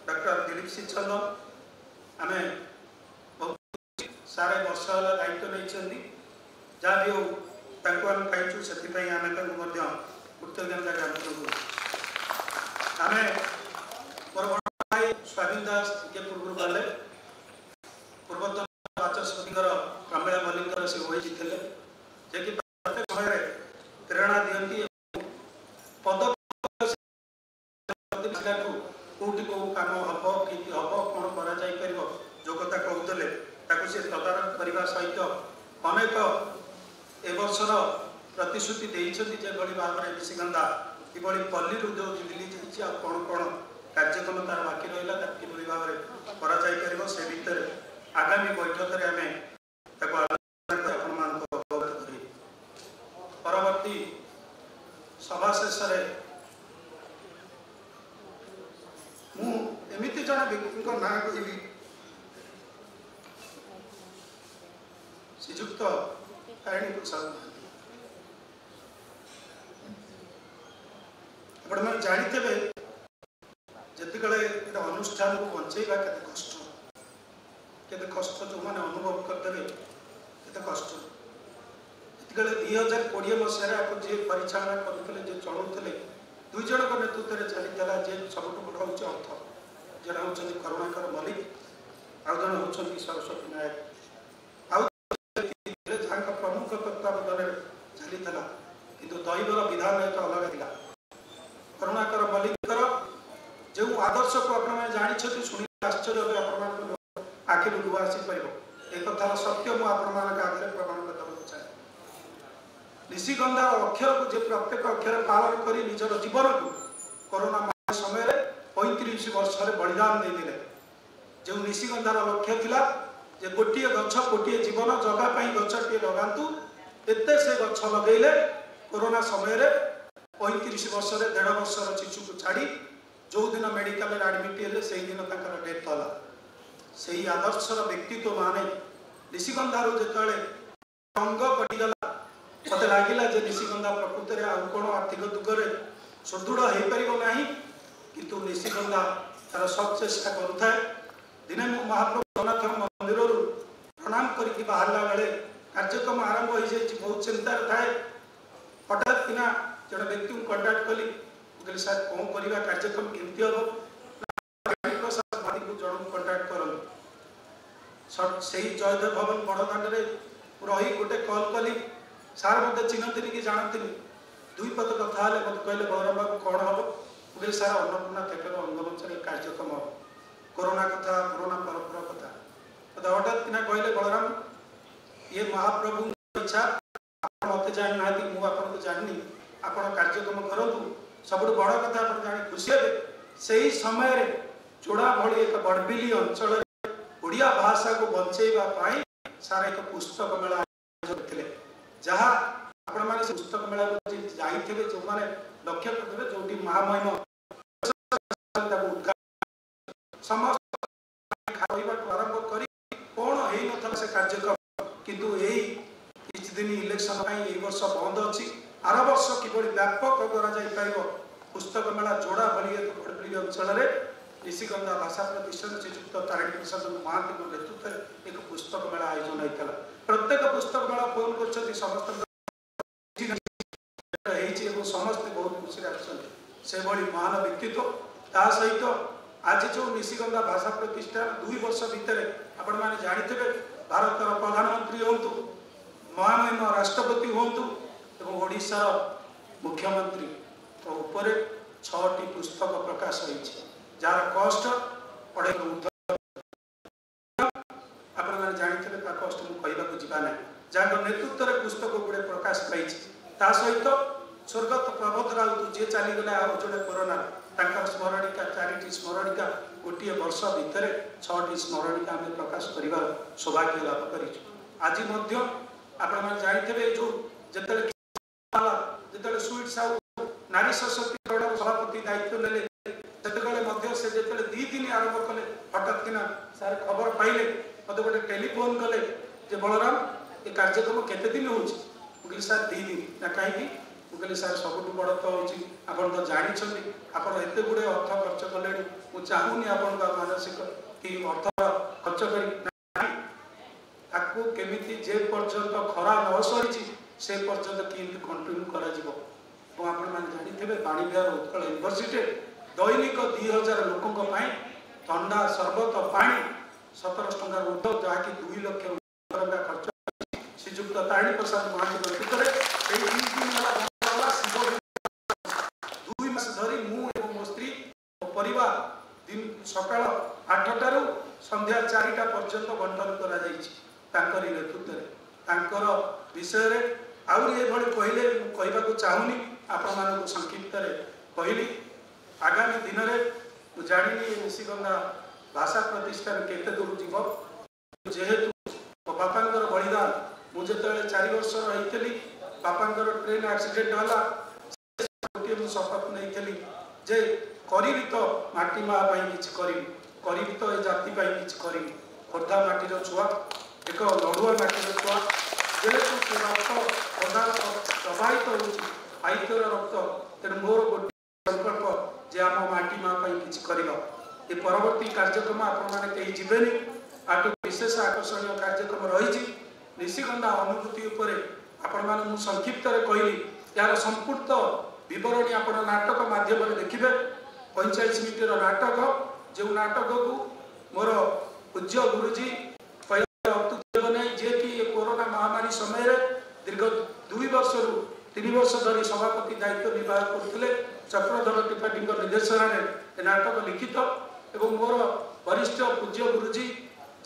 डॉक्टर दिलीप सिंह चंद आम बहुत सारे वर्ष है दायित्व नहीं जहाँ भी हो आम पाइचु से आम कृतज्ञता ज्ञापन करूँ आम मोर बड़ भाई स्वाधीन दास के पूर्व गले पूर्वतन बाचस्पति प्रमेय मल्लिक से होती जे कि प्रत्येक समय प्रेरणा दिखती पद कौटी कौ कम हम कि हम कौन कर जो कथा कहते सी तदारख करने सहित अनेक एवर्षर प्रतिश्रुति देते भाव में निशिगंधा कि पल्ली जो दिल्ली जाइए कौन कौन कार्य କାର୍ଯ୍ୟକ୍ରମ ତାର ବାକି ରହିଲା ତାକୁ କିଭଳି ଭାବରେ କରାଯାଇପାରିବ ସେ ଭିତରେ ଆଗାମୀ ବୈଠକରେ ଆମେ ତାକୁ ଆଲୋଚନା କରି ଆପଣମାନଙ୍କୁ ଅବଗତ କରିବୁ। ପରବର୍ତ୍ତୀ ସଭା ଶେଷରେ ମୁଁ ଏମିତି ଜଣେ ବ୍ୟକ୍ତିଙ୍କ ନାଁ କହିବି ଶ୍ରୀଯୁକ୍ତ ତାରିଣୀ ପ୍ରସାଦ ମହାନ୍ତି। ଆପଣମାନେ ଜାଣିଥିବେ ଯେତେବେଳେ ଗୋଟେ ଅନୁଷ୍ଠାନକୁ ବଞ୍ଚେଇବା କେତେ କଷ୍ଟ ଯେଉଁମାନେ ଅନୁଭବ କରିଦେବେ କେତେ କଷ୍ଟ। ଯେତେବେଳେ 2020 ମସିହାରେ ଆକୁ ଯିଏ ପରିଚାଳନା କରୁଥିଲେ ଯିଏ ଚଳାଉଥିଲେ ଦୁଇ ଜଣଙ୍କ ନେତୃତ୍ୱରେ ଚାଲିଥିଲା ଯେ ସବୁଠୁ ବଡ଼ ହେଉଛି ଅର୍ଥ, ଜଣେ ହେଉଛନ୍ତି କରୁଣାକର ମଲ୍ଲିକ ଆଉ ଜଣେ ହେଉଛନ୍ତି ସରସ୍ୱତୀ ନାୟକ, ଆଉ ଯାହାଙ୍କ ପ୍ରମୁଖ ତତ୍ତ୍ୱାବଧାନରେ ଚାଲିଥିଲା। କିନ୍ତୁ ଦୈବର ବିଧାନ ଏକ ଅଲଗା ଥିଲା। କରୁଣାକର ମଲ୍ଲିକଙ୍କର ଯେଉଁ ଆଦର୍ଶକୁ ଆପଣମାନେ ଜାଣିଛନ୍ତି ଶୁଣିଲେ ଆଶ୍ଚର୍ଯ୍ୟ ହେବେ, ଆପଣମାନଙ୍କ ଆଖିରୁ ଲୁହ ଆସିପାରିବ। ଏ କଥାର ସତ୍ୟ ମୁଁ ଆପଣମାନଙ୍କ ଆଗରେ ପ୍ରମାଣ କରିବାକୁ ଚାହେଁ। ନିଶିଗନ୍ଧାର ଅକ୍ଷରକୁ ଯେ ପ୍ରତ୍ୟେକ ଅକ୍ଷର ପାଳନ କରି ନିଜର ଜୀବନକୁ କରୋନା ସମୟରେ 35 ବର୍ଷରେ ବଳିଦାନ ଦେଇଦେଲେ। ଯେଉଁ ନିଶିଗନ୍ଧାର ଲକ୍ଷ୍ୟ ଥିଲା ଯେ ଗୋଟିଏ ଗଛ ଗୋଟିଏ ଜୀବନ ଜଗା ପାଇଁ ଗଛଟିଏ ଲଗାନ୍ତୁ, ଏତେ ସେ ଗଛ ଲଗେଇଲେ। କରୋନା ସମୟରେ 35 ବର୍ଷରେ 1.5 ବର୍ଷର ଶିଶୁକୁ ଛାଡ଼ି ଯେଉଁଦିନ ମେଡ଼ିକାଲରେ ଆଡ଼ମିଟ୍ ହେଲେ ସେଇଦିନ ତାଙ୍କର ଡେଥ୍ ହେଲା। ସେହି ଆଦର୍ଶର ବ୍ୟକ୍ତିତ୍ୱ ମାନେ ନିଶିଗନ୍ଧାରୁ ଯେତେବେଳେ ଅଙ୍ଗ କଟିଗଲା, ମୋତେ ଲାଗିଲା ଯେ ନିଶିଗନ୍ଧା ପ୍ରକୃତରେ ଆଉ କ'ଣ ଆର୍ଥିକ ଦିଗରେ ସୁଦୃଢ଼ ହୋଇପାରିବ ନାହିଁ, କିନ୍ତୁ ନିଶିଗନ୍ଧା ତାର ସବୁ ଚେଷ୍ଟା କରୁଥାଏ। ଦିନେ ମୁଁ ମହାପ୍ରଭୁ ଜଗନ୍ନାଥ ମନ୍ଦିରରୁ ପ୍ରଣାମ କରିକି ବାହାରିଲା ବେଳେ କାର୍ଯ୍ୟକ୍ରମ ଆରମ୍ଭ ହୋଇଯାଇଛି, ବହୁତ ଚିନ୍ତାରେ ଥାଏ। ହଠାତ୍ କିନା ଜଣେ ବ୍ୟକ୍ତିଙ୍କୁ କଣ୍ଟାକ୍ଟ କଲି, ମୁଁ କହିଲି ସାର୍ କ'ଣ କରିବା, କାର୍ଯ୍ୟକ୍ରମ କେମିତି ହେବ? ଜଣକୁ କଣ୍ଟାକ୍ଟ କରନ୍ତୁ। ସେହି ଜୟଦେବ ଭବନ ବଡ଼ଦାଣ୍ଡରେ ରହି ଗୋଟେ କଲ୍ କଲି। ସାର୍ ମୋତେ ଚିହ୍ନନ୍ତିନି କି ଜାଣନ୍ତିନି, ଦୁଇ ପଦ କଥା ହେଲେ ମୋତେ କହିଲେ ବଳରାମ ବାବୁ କ'ଣ ହେବ? ମୁଁ କହିଲି ସାର୍ ଅନ୍ନପୂର୍ଣ୍ଣା ଥେଟର ରଙ୍ଗମଞ୍ଚରେ କାର୍ଯ୍ୟକ୍ରମ ହେବ, କରୋନା କଥା, କରୋନା ପରମ୍ପରା କଥା। ମୋତେ ହଠାତ୍ କିନା କହିଲେ ବଳରାମ ଇଏ ମହାପ୍ରଭୁଙ୍କ ଇଚ୍ଛା, ଆପଣ ମୋତେ ଜାଣିନାହାନ୍ତି, ମୁଁ ଆପଣଙ୍କୁ ଜାଣିନି, ଆପଣ କାର୍ଯ୍ୟକ୍ରମ କରନ୍ତୁ। ସବୁଠୁ ବଡ଼ କଥା ଆପଣ ଜାଣି ଖୁସି ହେବେ, ସେହି ସମୟରେ ଯୋଡ଼ା ଭଳି ଏକ ବଡ଼ବିଲି ଅଞ୍ଚଳରେ ଓଡ଼ିଆ ଭାଷାକୁ ବଞ୍ଚେଇବା ପାଇଁ ସାରା ଏକ ପୁସ୍ତକ ମେଳା ଆୟୋଜନ କରିଥିଲେ। ଯାହା ଆପଣମାନେ ସେ ପୁସ୍ତକ ମେଳାକୁ ଯାଇଥିବେ, ଯେଉଁମାନେ ଲକ୍ଷ୍ୟ କରିଥିବେ, ଯେଉଁଠି ମହାମହିମ ସମସ୍ତ ଖାଇବାଠୁ ଆରମ୍ଭ କରି କ'ଣ ହେଇନଥିଲା ସେ କାର୍ଯ୍ୟକ୍ରମ। କିନ୍ତୁ ଏଇ କିଛି ଦିନ ଇଲେକ୍ସନ ପାଇଁ ଏଇ ବର୍ଷ ବନ୍ଦ ଅଛି। ଆର ବର୍ଷ କିଭଳି ବ୍ୟାପକ କରାଯାଇପାରିବ, ପୁସ୍ତକ ମେଳା ଯୋଡ଼ା ଭଳି ଏକ ବଡ଼ବିଲି ଅଞ୍ଚଳରେ ନିଶିଗନ୍ଧା ଭାଷା ପ୍ରତିଷ୍ଠାନ ଶ୍ରୀଯୁକ୍ତ ତାରିଣୀ ପ୍ରସାଦ ମହାନ୍ତିଙ୍କ ନେତୃତ୍ୱରେ ଏକ ପୁସ୍ତକ ମେଳା ଆୟୋଜନ ହୋଇଥିଲା। ପ୍ରତ୍ୟେକ ପୁସ୍ତକ ମେଳା ଫୋନ୍ କରୁଛନ୍ତି, ସମସ୍ତଙ୍କ ହେଇଛି ଏବଂ ସମସ୍ତେ ବହୁତ ଖୁସିରେ ଆସିଛନ୍ତି। ସେଭଳି ମହାନ ବ୍ୟକ୍ତିତ୍ୱ। ତା ସହିତ ଆଜି ଯେଉଁ ନିଶିଗନ୍ଧା ଭାଷା ପ୍ରତିଷ୍ଠାନ 2 ବର୍ଷ ଭିତରେ ଆପଣମାନେ ଜାଣିଥିବେ, ଭାରତର ପ୍ରଧାନମନ୍ତ୍ରୀ ହୁଅନ୍ତୁ, ମହାମହିମ ରାଷ୍ଟ୍ରପତି ହୁଅନ୍ତୁ ଏବଂ ଓଡ଼ିଶାର ମୁଖ୍ୟମନ୍ତ୍ରୀଙ୍କ ଉପରେ 6ଟି ପୁସ୍ତକ ପ୍ରକାଶ ହୋଇଛି, ଯାହାର କଷ୍ଟ 2.5 ଊର୍ଦ୍ଧ୍ୱ। ଆପଣମାନେ ଜାଣିଥିବେ, ତା କଷ୍ଟ ମୁଁ କହିବାକୁ ଯିବା ନାହିଁ। ଯାହାର ନେତୃତ୍ୱରେ ପୁସ୍ତକ ଗୁଡ଼େ ପ୍ରକାଶ ପାଇଛି। ତା ସହିତ ସ୍ୱର୍ଗତ ପ୍ରବୋଧ ରାଉତ ଯିଏ ଚାଲିଗଲେ ଆଉ ଜଣେ କରୋନା, ତାଙ୍କର ସ୍ମରଣିକା 4ଟି ସ୍ମରଣିକା ଗୋଟିଏ ବର୍ଷ ଭିତରେ 6ଟି ସ୍ମରଣିକା ଆମେ ପ୍ରକାଶ କରିବାର ସୌଭାଗ୍ୟ ଲାଭ କରିଛୁ। ଆଜି ମଧ୍ୟ ଆପଣମାନେ ଜାଣିଥିବେ, ଯେଉଁ ଯେତେବେଳେ ସୁଇଟ୍ ସାହୁ ନାରୀ ସଶକ୍ତିକରଣର ସଭାପତି ଦାୟିତ୍ୱ ନେଲେ, ସେତେବେଳେ ମଧ୍ୟ ସେ ଯେତେବେଳେ 2 ଦିନ ଆରମ୍ଭ କଲେ, ହଠାତ୍ କିନା ସାର୍ ଖବର ପାଇଲେ, ମୋତେ ଗୋଟେ ଟେଲିଫୋନ୍ କଲେ ଯେ ବଳରାମ ଏ କାର୍ଯ୍ୟକ୍ରମ କେତେ ଦିନ ହେଉଛି? ମୁଁ କହିଲି ସାର୍ 2 ଦିନ। ନା କାହିଁକି? ମୁଁ କହିଲି ସାର୍ ସବୁଠୁ ବଡ଼ ତ ହେଉଛି ଆପଣ ତ ଜାଣିଛନ୍ତି, ଆପଣ ଏତେ ଗୁଡ଼ିଏ ଅର୍ଥ ଖର୍ଚ୍ଚ କଲେଣି, ମୁଁ ଚାହୁଁନି ଆପଣଙ୍କ ମାନସିକ କି ଅର୍ଥ ଖର୍ଚ୍ଚ କରି ତାକୁ କେମିତି ଯେ ପର୍ଯ୍ୟନ୍ତ ଖରା ନ ସରିଛି ସେ ପର୍ଯ୍ୟନ୍ତ କେମିତି କଣ୍ଟିନ୍ୟୁ କରାଯିବ। ଏବଂ ଆପଣମାନେ ଜାଣିଥିବେ, ବାଣୀବିହାର ଉତ୍କଳ ୟୁନିଭର୍ସିଟିରେ ଦୈନିକ 2000 ଲୋକଙ୍କ ପାଇଁ ଥଣ୍ଡା ସରବତ ପାଣି 1700 ଟଙ୍କାର ଉର୍ଦ୍ଧ୍ୱ, ଯାହାକି 2 ଲକ୍ଷ ଟଙ୍କା ଖର୍ଚ୍ଚ ଶ୍ରୀଯୁକ୍ତ ତାରିଣୀ ପ୍ରସାଦ ମହାନ୍ତି ନେତୃତ୍ୱରେ ଏହି 2 ଦିନ ହେଲା 2 ମାସ ଧରି ମୁଁ ଏବଂ ମୋ ସ୍ତ୍ରୀ ମୋ ପରିବାର ସକାଳ 8ଟାରୁ ସନ୍ଧ୍ୟା 4ଟା ପର୍ଯ୍ୟନ୍ତ ବଣ୍ଟନ କରାଯାଇଛି ତାଙ୍କରି ନେତୃତ୍ୱରେ। ତାଙ୍କର ବିଷୟରେ ଆହୁରି ଏଭଳି କହିଲେ ମୁଁ କହିବାକୁ ଚାହୁଁନି, ଆପଣମାନଙ୍କୁ ସଂକ୍ଷିପ୍ତରେ କହିଲି। ଆଗାମୀ ଦିନରେ जानी निशिगंधा भाषा प्रतिष्ठान केते दूर जीव जेहेतु बापांकर बलिदान मुझे 4 वर्ष रही बापांकर ट्रेन एक्सीडेंट होला शपथ नहीं जे करी तो माटी माँ किसी करी तो ये जाति किसी करी खोर्धा माटीर छुआ एक लड़ुआ माटीर छुआ जेहेतु से रक्त प्रवाहित होतर रक्त तेणु मोर गोटे संकल्प जे आम माटी माँ किसी कर परवर्ती कार्यक्रम आपण कहीं जीवेनि आटू विशेष आकर्षणीय कार्यक्रम रही निशिगंधा अनुभूति उपर आपण संक्षिप्त कहली यार संपूर्ण विवरणी आप नाटक माध्यम देखिए 45 मिनिटर नाटक जो नाटक को मोर पूज्य गुरुजी नहीं जे कि कोरोना महामारी समय दीर्घ 2 वर्ष रु 3 वर्ष धरी सभापति दायित्व निर्वाह करते चक्रधर त्रिपाठी निर्देशन में नाटक लिखित एवं मोर वरिष्ठ पूज्य गुरुजी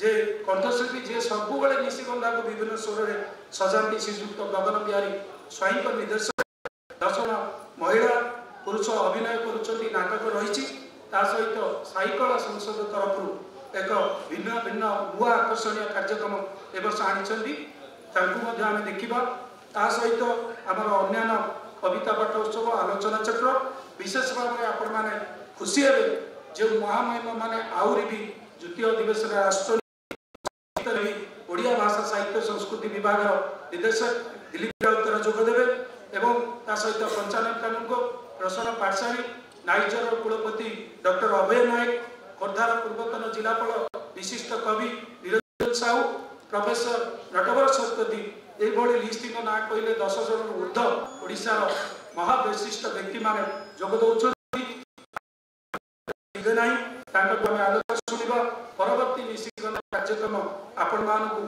जे कंठशिल्पी जे सब निशिगंधा को विभिन्न स्वर में सजाती श्रीजुक्त गगन बिहारी स्वाई निर्देशन 10 महिला पुरुष अभिनय कर नाटक रही सहित साईकला संसद तरफ एक भिन्न भिन्न नुआ आकर्षणीय कार्यक्रम एवर्ष आनी देखा सहित आमर अन्य कविता पाठ उत्सव आलोचना चक्र विशेष भाव में आपण मैंने खुशी हे जो महामहिम मैंने आहरी भी द्वितीय अधिवेशन राष्ट्र ओडिया भाषा साहित्य संस्कृति विभाग निर्देशक दिलीप राउतर जोगदेवे एवं ता सहित पंचानन कानून प्रसन्न पाठशाणी नाइजर कुलपति डॉक्टर अभय नायक खोर्धार पूर्वतन जिलापाल विशिष्ट कवि निरंजन साहू प्रोफेसर नटवर शतपथी ये लिस्ट ना कहले 10 जन ऊर्ध ओडिशार महाविशिष्ट व्यक्ति माने जोगदौन आलोचना शुणा परवर्ती निशिगंधा कार्यक्रम आपण मानू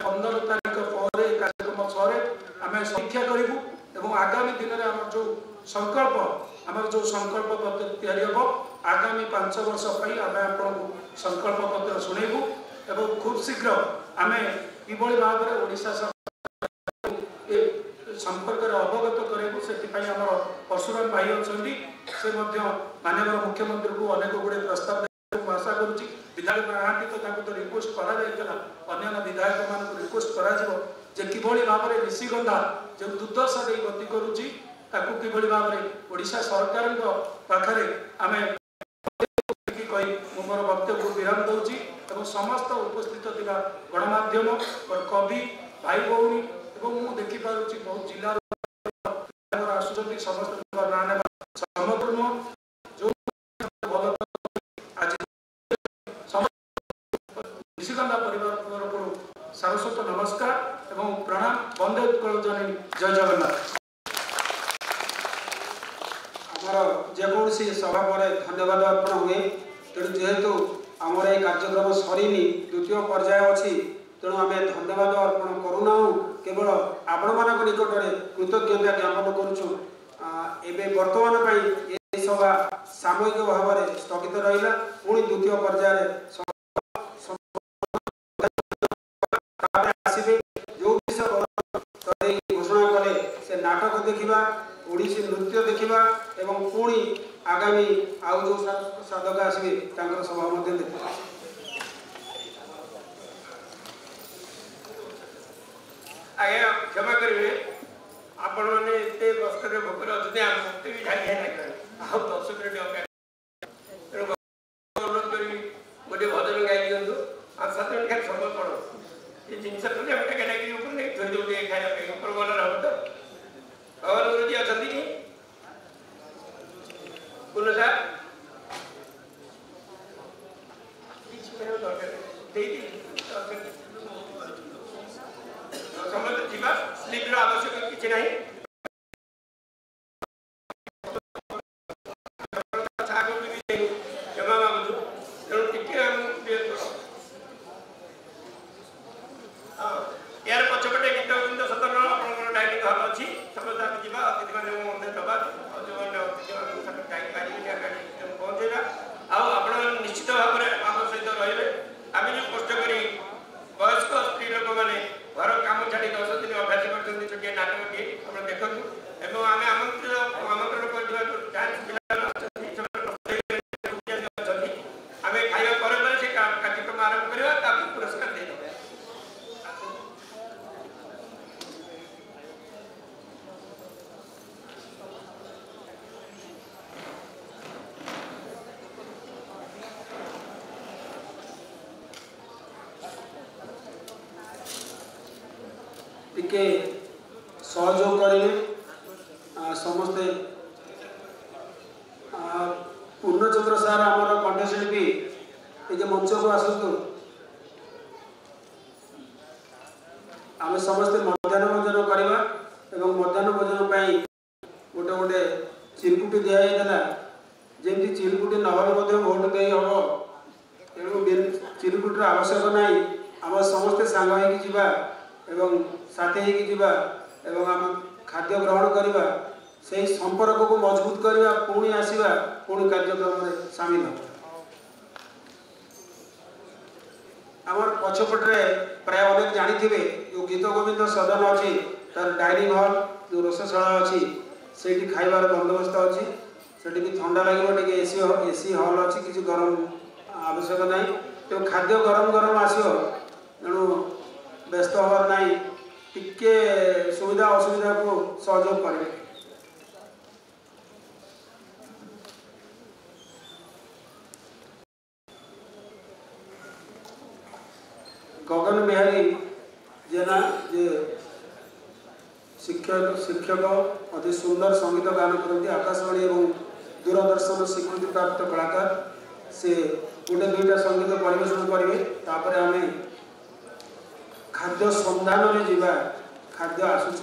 15 तारीख पर कार्यक्रम सरे आम समीक्षा करूँ एवं आगामी दिन में आम जो संकल्प पत्र तैयारी हम आगामी 5 वर्ष आम आपको संकल्प पत्र शुणेबू एवं खूब शीघ्र आम कि भाव में ओडिशा संपर्क अवगत करूँ से परशुराम भाई अच्छा से माननीय मुख्यमंत्री को अनेक गुड़े प्रस्ताव आशा करुँच विधायक महांती तो रिक्वेस्ट अन्य विधायक मान रिक्वेस्ट कर किभली भाव में निशिगंधा जो दुर्दशा दे गति करुँची किभली भाव में ओडिशा सरकार पाखे आम कही मोर वक्तव्य को विराम दूसरी और समस्त उपस्थित थिबा गणमाध्यम और कवि भाई भौणी और देखिपुची बहुत जिलार आसुँच समस्त ना ना समग्र जो भल आज निशिगंधा परिवार तरफ सारस्वत नमस्कार एवं प्रणाम वंदे उत्कल जननी जय जगन्नाथ। आमर जेकोसी सभा पर धन्यवाद अर्पण हुए तेणु जेहेतु आमर ये कार्यक्रम सरीनी द्वितीय पर्याय अच्छी तेणु आम धन्यवाद अर्पण करूना केवल आपण मान निकट में कृतज्ञता ज्ञापन करुचु एवं बर्तमान सभा सामूहिक भाव में स्थगित रहा पुणी द्वितीय पर्याय आसवे जो विषय घोषणा कले से नाटक देखा ओडिसी नृत्य देखा एवं पुणी आगामी आउ जो साधक आसवे सभा देखा आज्ञा क्षमा करेंगे आपण मैंने एत कष्ट भोकर अच्छे मत भी जाए ना 10 मिनट अनुरोध करी गोटे भजन गाई दिंतु आ 7 मिनट खाली समय पड़ो ये जिनस कैटागिरी थोड़ी दे खाया भल हम तो भगवान गुरुजी अच्छा कि पुनः सार समस्त थी स्लीपर आवश्यक किसी ना टिके सहयोग करेंगे समस्ते पूर्णचंद्र सार आमर कंठशिल्पी ये मंच को आसतु आम समस्ते मध्याह्न भोजन करवा एवं मध्याह्न भोजन पर गोटे गोटे चिरकुटी दिखाई जमी चिरकुटी नहले भोट दे हम तेणु चिरकुटर आवश्यक ना आम समस्ते सांग होगा एवं साथी होगा एवं आम खाद्य ग्रहण करवा से संपर्क को मजबूत करवा पुणी आसवा पुणी कार्यक्रम में सामिल हो आमर पछपटे प्राय अनेक जानी थे जो गीत गोविंद सदन अच्छी तार डाइनिंग हॉल जो रोषशाला अच्छी से खाइबार बंदोबस्त अच्छी से ठंडा लगे एसी हॉल अच्छी किसी गरम आवश्यक ना तो खाद्य गरम गरम आसो तेणु व्यस्त हबार ना टिके सुविधा असुविधा को सहयोग करें। गगन बिहारी जेना जे शिक्षक अति सुंदर संगीत गान करती आकाशवाणी और दूरदर्शन स्वीकृति प्राप्त कलाकार से गोटे दुईटा संगीत परिवेशन करेंगे तापर आम खाद्य सन्धान में जीवा खाद्य आसुच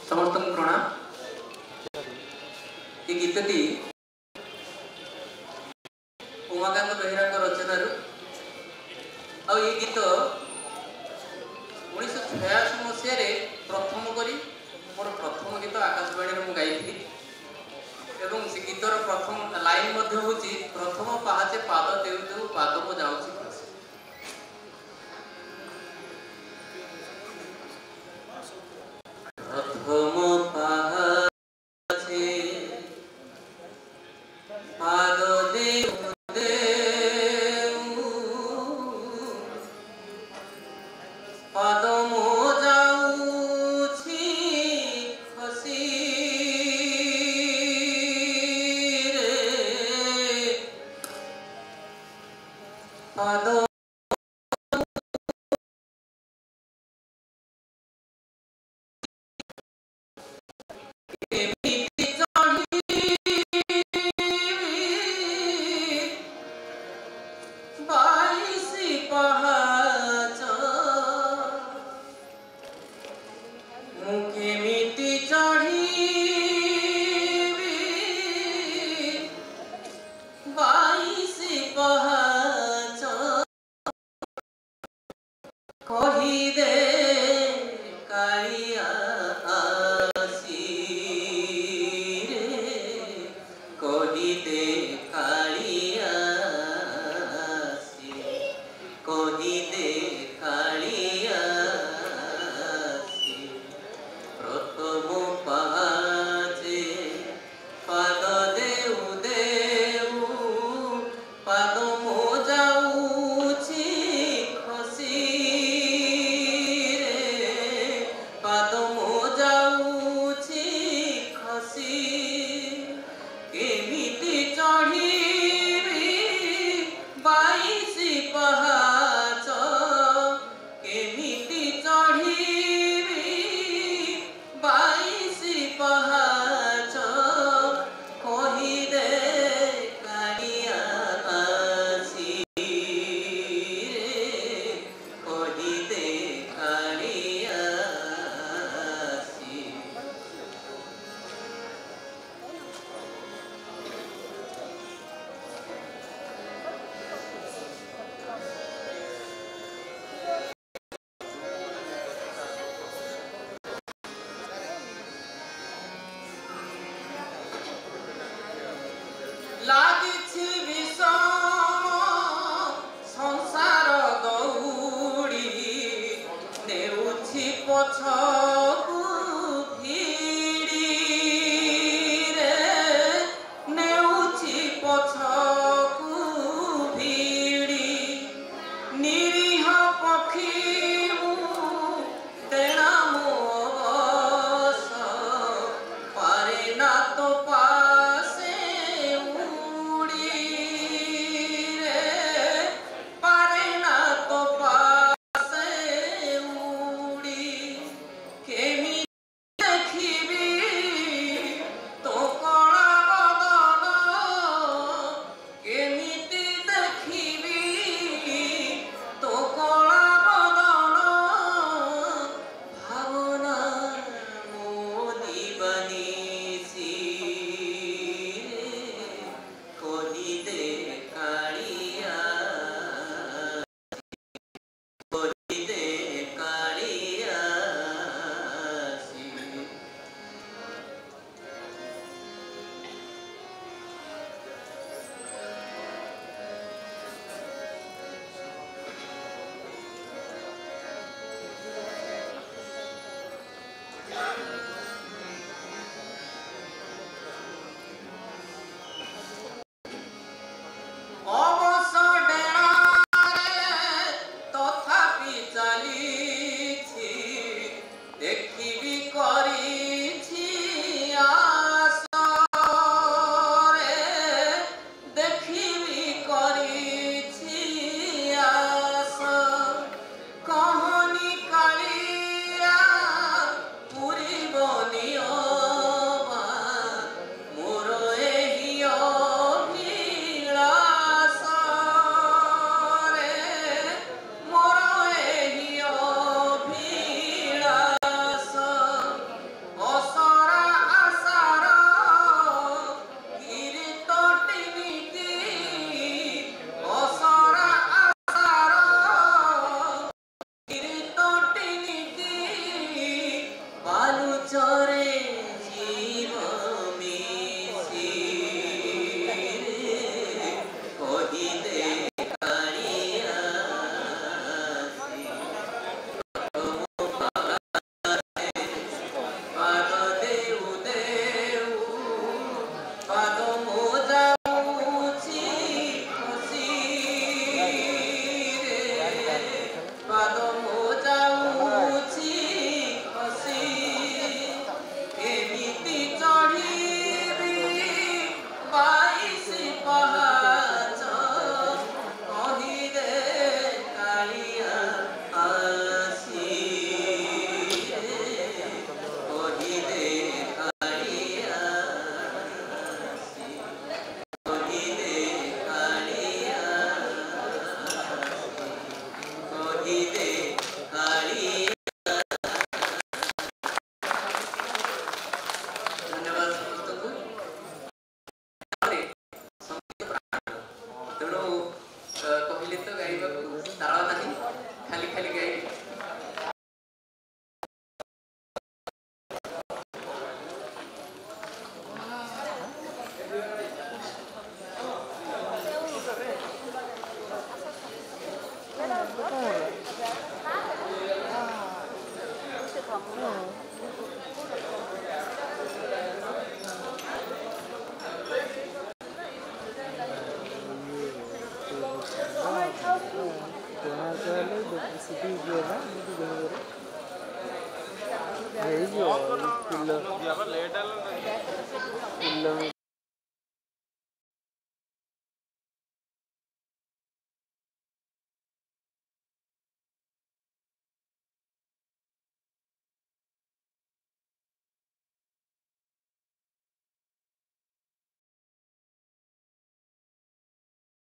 समस्त प्रणाम। ये गीतटी उमाकांत बेहेरा रचना ये गीत 1986 मसीह प्रथम करी मोर प्रथम गीत आकाशवाणी में गाई एवं से गीतर प्रथम लाइन हूँ प्रथम पहाचे पाद देव देव पाद को जाऊँगी प्रथम पहाचे पाद देव देव पाद मो जाऊँगी खसी रे पाद